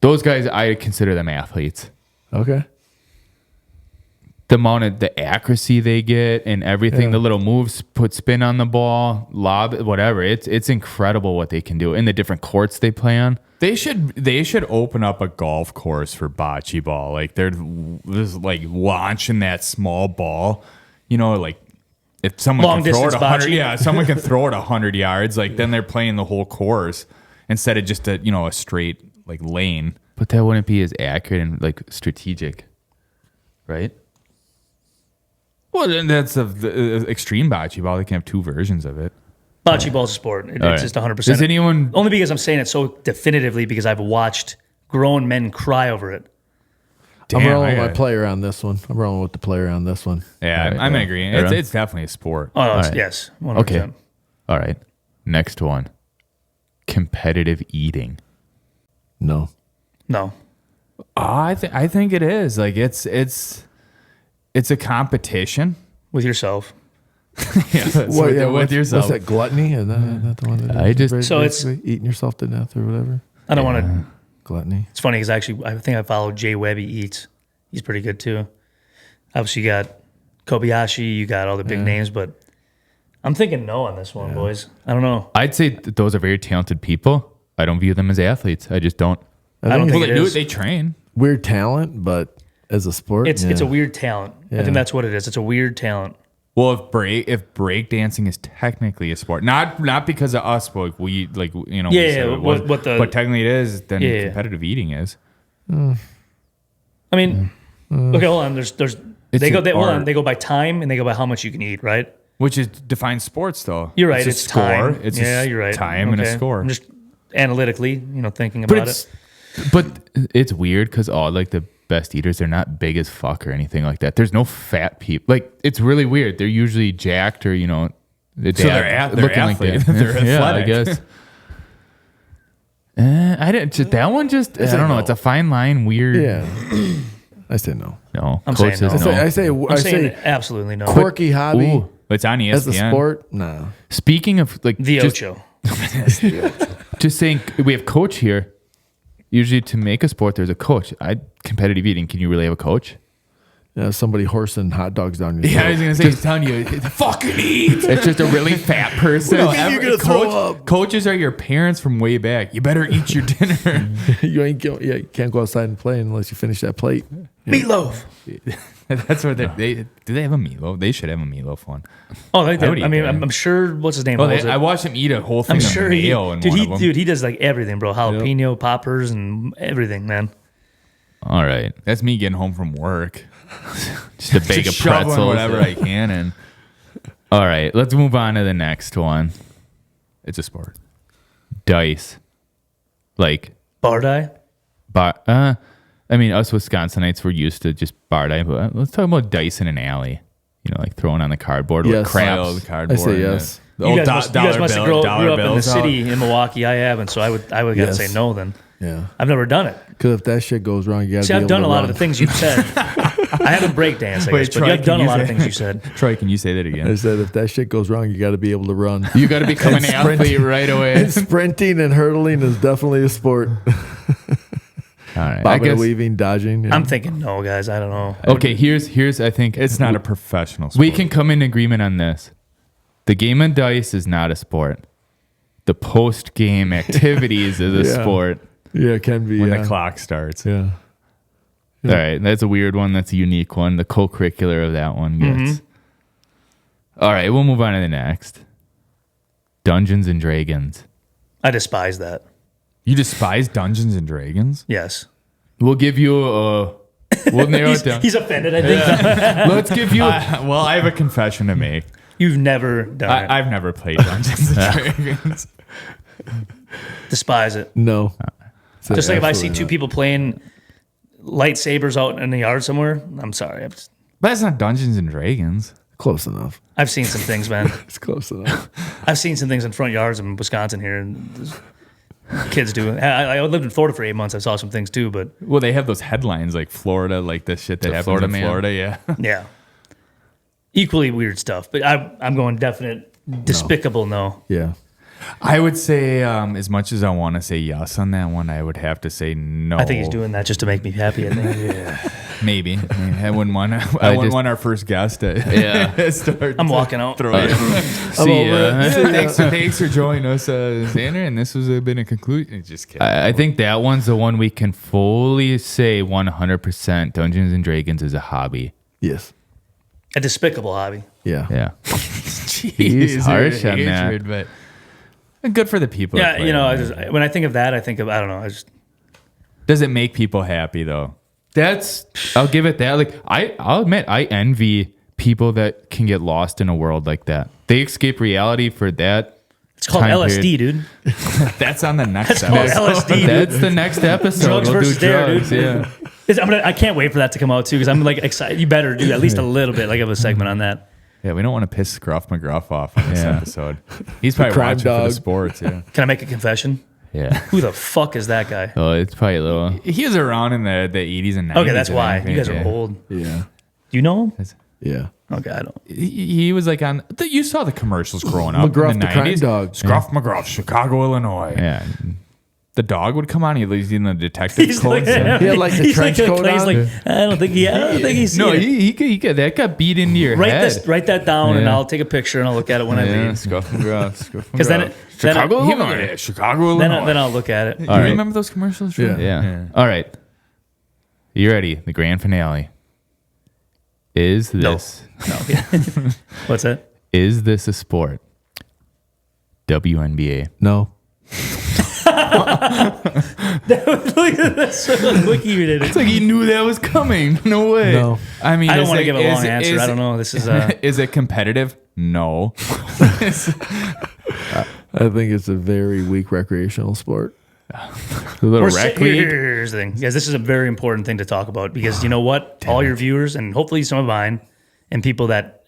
those guys, I consider them athletes. Okay. The amount of the accuracy they get and everything, the little moves, put spin on the ball, lob, whatever. It's incredible what they can do in the different courts they play on. They should open up a golf course for bocce ball. Like they're just like launching that small ball, like if someone Long can throw it distance 100, bocce. someone can throw it 100 yards. Like then they're playing the whole course instead of just a straight like lane. But that wouldn't be as accurate and like strategic, right? Well, then that's the extreme bocce ball. They can have two versions of it. Bocce ball's a sport. It's right. just 100%. Does anyone? Only because I'm saying it so definitively because I've watched grown men cry over it. I'm Damn, rolling I with my got- player on this one. I'm rolling with the player on this one. Yeah, All right, I'm yeah. agreeing. Aaron? It's definitely a sport. Oh, right. yes. 100%. Okay. All right. Next one. Competitive eating. No. No. I think it is. Like it's a competition. With yourself. with yourself. What's that, gluttony? Is that the one? That I just- So it's- basically eating yourself to death or whatever. I don't want to. Gluttony. It's funny because actually, I think I follow Jay Webb. He eats. He's pretty good too. Obviously, you got Kobayashi. You got all the big names, but I'm thinking no on this one, boys. I don't know. I'd say those are very talented people. I don't view them as athletes. I just don't. I don't think Well, it they do is. it. They train. Weird talent, but as a sport, It's a weird talent. I Yeah. think that's what it is. It's a weird talent. Well, if break dancing is technically a sport, not because of us, but we Yeah, said yeah, it was, what the- but technically it is. Then Yeah. competitive eating is. I mean, okay, hold on. There's It's they go an hold on. art. They go by time and they go by how much you can eat, right? Which is defines sports, though. You're right. a It's score. time. It's yeah, you're right. time and a Okay. score. I'm just analytically, thinking But about it's it. but it's weird because all like the best eaters, they're not big as fuck or anything like that. There's no fat people. Like it's really weird. They're usually jacked or they're athlete. They're yeah, I athletic. guess. I didn't. That one just. I say don't know. no. It's a fine line. Weird. Yeah. I say no. No. I'm Coach saying no. says I say I'm saying absolutely no. quirky hobby Ooh, It's on ESPN. as a sport. No. speaking of like The just, Ocho. just saying, we have coach here. Usually, to make a sport, there's a coach. Competitive eating. Can you really have a coach? Yeah, somebody horsing hot dogs down your Yeah, I was throat. gonna say, he's telling you, fucking eat. It's just a really fat person. No, you're gonna throw up. Coaches are your parents from way back. You better eat your dinner. you can't go outside and play unless you finish that plate. Meatloaf. That's what they do. They have a meatloaf. They should have a meatloaf one. Oh, they would do. eat I mean, that. I'm sure. What's his name? Well, What was it? I watched him eat a whole thing I'm of sure he. mayo in Dude, one of them. he does like everything, bro. Jalapeno poppers and everything, man. All right. That's me getting home from work. Just a bag of Just shoveling pretzels. whatever I can, and All right. Let's move on to the next one. it's a sport. Dice. Like, Bar die. I mean, us Wisconsinites, we're used to just bar dice, but let's talk about dice in an alley. Like throwing on the cardboard with Yes. craps. Old cardboard I say and yes. The You old guys dollar must have bill- grew dollar up in the bills out. city in Milwaukee. I haven't, so I would gotta Yes. say no. Then Yeah. I've never done it. Because if that shit goes wrong, you got to See, be I've able done to a lot run. of the things you've said. I haven't break danced, I Wait, guess, but Troy, I've done can a you lot of say- things you said. Troy, can you say that I again? said if that shit goes wrong, you got to be able to run. You got to become an sprint. athlete right away. And sprinting and hurdling is definitely a sport. All right. I Bobbing and guess. weaving, dodging. yeah. I'm thinking no, guys. I don't know. Okay, here's I think It's not a professional sport. we can come in agreement on this. The game of dice is not a sport. The post game activities is a Yeah. sport. Yeah, it can be. when yeah. the clock starts. Yeah. All right, that's a weird one. That's a unique one. The co-curricular of that one gets. All right, we'll move on to the next. Dungeons and Dragons. I despise that. You despise Dungeons and Dragons? Yes. We'll give you a. We'll narrow it down. He's offended, I think. Let's give you. Well, I have a confession to make. You've never done it. I've never played Dungeons and Dragons. Despise it. No. Just like if I see Absolutely two not. people playing lightsabers out in the yard somewhere. I'm sorry. But that's not Dungeons and Dragons. Close enough. I've seen some things, man. It's close enough. I've seen some things in front yards in Wisconsin here, and kids do it. I lived in Florida for 8 months. I saw some things too, but Well, they have those headlines like Florida, like this shit that happens Florida in man. Florida. Yeah. yeah, equally weird stuff. But I'm going definite despicable no. Yeah. I would say, as much as I want to say yes on that one, I would have to say no. I think he's doing that just to make me happy. I think. Maybe. I mean, I wouldn't want. I wouldn't want our first guest to start. I'm walking out. Throw it. See ya. Thanks for joining us, Xander. And this was been a conclusion. Just kidding. I think that one's the one we can fully say 100% Dungeons and Dragons is a hobby. Yes. A despicable hobby. Yeah. Yeah. Jeez, harsh on that. but good for the people. that Yeah, play you know, it. when I think of that, I think of I don't know. Does it make people happy though? I'll give it that. Like I'll admit I envy people that can get lost in a world like that. They escape reality for that. It's called time LSD, period. dude. That's on the next Called episode. LSD, dude. That's the next episode. Drugs we'll do versus dare, drugs. dude. Yeah. I can't wait for that to come out too because I'm like excited. You better do at least a little bit, like of a segment on that. Yeah, we don't want to piss Scruff McGruff off on this Yeah. episode. He's probably crime watching for dog. the sports. Yeah, Can I make a confession? Yeah. Who the fuck is that guy? Oh, it's probably a little. he was around in the 80s and 90s. Okay, that's I why think. you guys are Yeah. old. Yeah. Do you know him? Yeah. Okay, I don't. He was like on. You saw the commercials growing up. McGruff in the the crime 90s. dog. Scruff McGruff, Chicago, Illinois. Yeah. The dog would come on. He's in the detective He's clothes. like, He had, like, the he's trench like, coat he's on. like, I don't think he's. No, seen it. he got that got beat into your head. Write that down, and Yeah. I'll take a picture and I'll look at it when I Yeah, leave. Scruff McGruff. Because then, Chicago, then, Illinois. Chicago, Illinois. then I'll look at it. you All right. remember those commercials? Drew? Yeah. Yeah. All right. You ready? The grand finale. Is this What's that? is this a sport? WNBA. No. Look at this. So quick you did it. It's like he knew that was coming. No way. No. I mean, I don't is want to it- give a long is it- answer. is I don't it- know. This is Is it competitive? No. I think it's a very weak recreational sport. A little rec league. Here's the thing, guys. This is a very important thing to talk about because you know what? All your viewers and hopefully some of mine and people that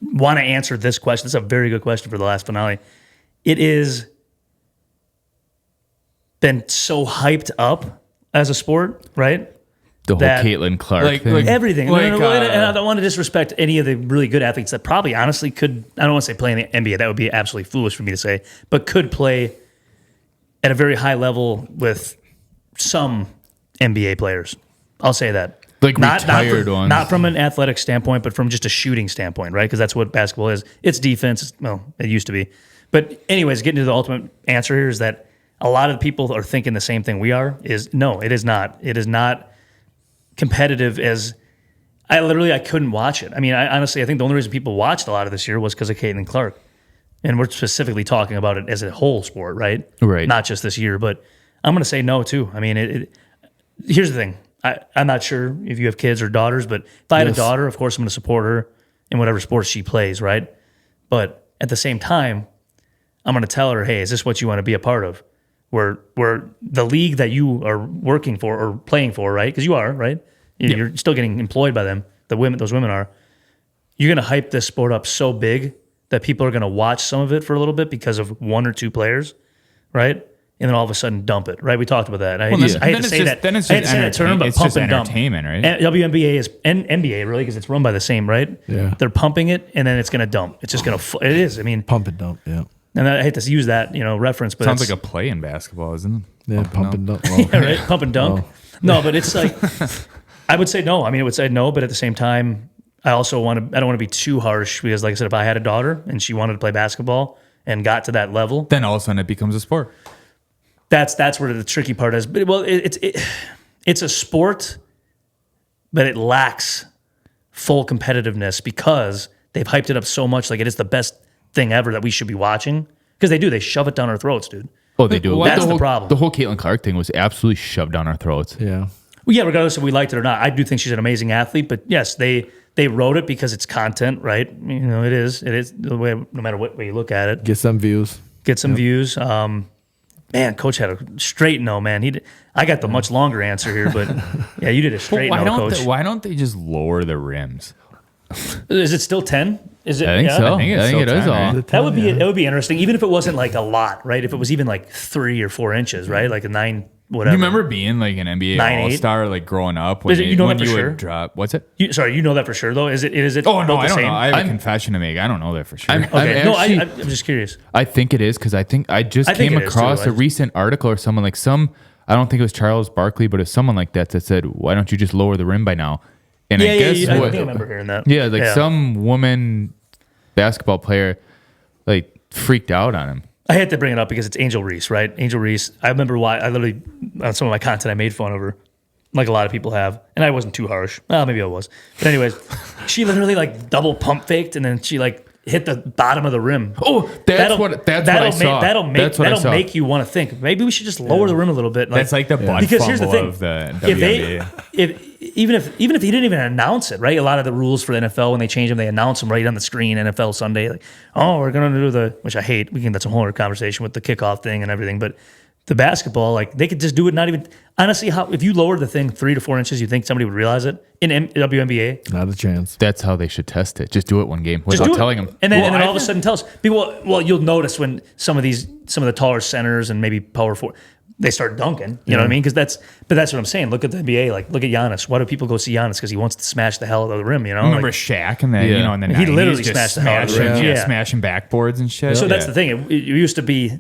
want to answer this question. This is a very good question for the last finale. It is been so hyped up as a sport, right? The whole that- Caitlin Clark like- thing. like- Everything. Like, and I don't want to disrespect any of the really good athletes that probably honestly could, I don't want to say play in the NBA. That would be absolutely foolish for me to say, but could play at a very high level with some NBA players. I'll say that. Like retired ones. Not from an athletic standpoint, but from just a shooting standpoint, right? Because that's what basketball is. It's defense. Well, it used to be. But anyways, getting to the ultimate answer here is that a lot of people are thinking the same thing we are. Is no, it is not. It is not competitive as I couldn't watch it. I mean, I honestly think the only reason people watched a lot of this year was because of Caitlin Clark. And we're specifically talking about it as a whole sport, right? Right. Not just this year, but I'm going to say no too. I mean, here's the thing. I'm not sure if you have kids or daughters, but if I had a Yes. daughter, of course I'm going to support her in whatever sports she plays, right? But at the same time, I'm going to tell her, hey, is this what you want to be a part of? Where the league that you are working for or playing for, right? Because you are, right? You're still getting employed by them. Those women are. You're going to hype this sport up so big that people are going to watch some of it for a little bit because of one or two players, right? And then all of a sudden dump it, right? We talked about that. I hate to say that. Then it's I hate just to say that term, but it's pump just and dump. entertainment, right? And WNBA is and NBA really because it's run by the same, right? Yeah. They're pumping it and then it's going to dump. It's just going to. It is. I mean, Pump and dump. Yeah. and I hate to use that reference, but Sounds it's, like a play in basketball, isn't it? Yeah. Pump and dump. Well, yeah, right? Pump and dunk. No, but it's like I would say no. I mean, I would say no, but at the same time, I also I don't want to be too harsh because, like I said, if I had a daughter and she wanted to play basketball and got to that level, Then all of a sudden it becomes a sport. that's where the tricky part is. But well, it's a sport, but it lacks full competitiveness because they've hyped it up so much, like it is the best thing ever that we should be watching because they do. They shove it down our throats, dude. Oh, they do. That's the whole, problem. The whole Caitlin Clark thing was absolutely shoved down our throats. yeah. Well, yeah, regardless if we liked it or not, I do think she's an amazing athlete. But yes, they wrote it because it's content, right? It is the way. No matter what way you look at it, Get some views. get some views. Man, Coach had a straight no, man. I got the much longer answer here, but yeah, you did a straight no, Coach. Why don't they just lower the rims? Is it still 10? Is it? I think so. I think it is all. That would be that would be interesting, even if it wasn't like a lot, right? If it was even like 3 or 4 inches, right? Like a 9, whatever. You remember being like an NBA 9'8"? All-Star, like growing up when You know when that for you sure? would drop? What's it? Sorry, you know that for sure though? Is it? Oh no, about I the don't same? know. I have a confession to make. I don't know that for sure. Okay, I'm just curious. I think it is because I think I just think came it is, across too. a recent article or someone like I don't think it was Charles Barkley, but it was someone like that said, "Why don't you just lower the rim by now?" And I guess I think I remember hearing that. Yeah, like some woman basketball player like freaked out on him. I had to bring it up because it's Angel Reese, right? Angel Reese. I remember why I literally on some of my content I made fun of her, like a lot of people have, and I wasn't too harsh. Well, maybe I was, but anyways, she literally like double pump faked and then she like hit the bottom of the rim. Oh, that's what I saw. That'll make you want to think maybe we should just lower the rim a little bit. That's like the butt because here's the fumble thing: of the if WNBA. even if he didn't even announce it, right? A lot of the rules for the NFL when they change them, they announce them right on the screen. NFL Sunday, like, oh, we're going to do which I hate. That's a whole other conversation with the kickoff thing and everything. But the basketball, like they could just do it. Not even honestly, if you lowered the thing 3 to 4 inches, you think somebody would realize it in WNBA? Not a chance. That's how they should test it. Just do it one game without telling them. And then all of a sudden tell us. Well, you'll notice when some of the taller centers and maybe power forward, they start dunking. You know what I mean? But that's what I'm saying. Look at the NBA. Like, look at Giannis. Why do people go see Giannis? Because he wants to smash the hell out of the rim. You know, Remember Shaq and in the 90s, he literally just smashed the hell out of the rim. smashing backboards and shit. So that's the thing. It used to be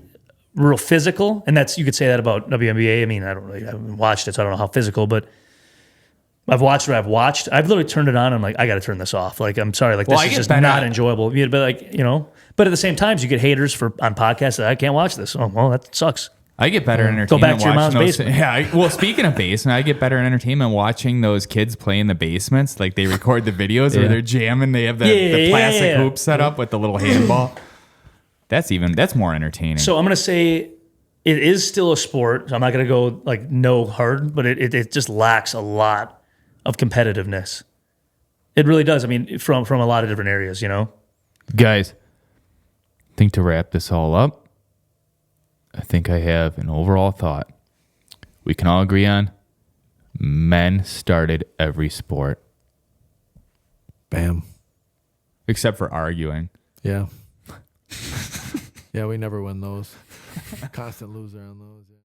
real physical, and you could say that about WNBA. I mean, I haven't watched it, so I don't know how physical, but I've watched what I've watched. I've literally turned it on. And I'm like, I got to turn this off. Like, I'm sorry. Like, this is just not enjoyable. But like, but at the same time, you get haters on podcasts that I can't watch this. Oh, well, that sucks. I get better entertainment. Go back to your mom's those, basement. Yeah. Well, speaking of basement, I get better entertainment watching those kids play in the basements. Like they record the videos where they're jamming. They have the plastic hoop set up with the little handball. That's more entertaining. So I'm gonna say it is still a sport. So I'm not gonna go like no hard, but it just lacks a lot of competitiveness. It really does. I mean, from a lot of different areas, Guys, I think to wrap this all up, I think I have an overall thought. We can all agree on men started every sport. Bam. Except for arguing. Yeah. Yeah, we never win those. Constant loser on those. Yeah.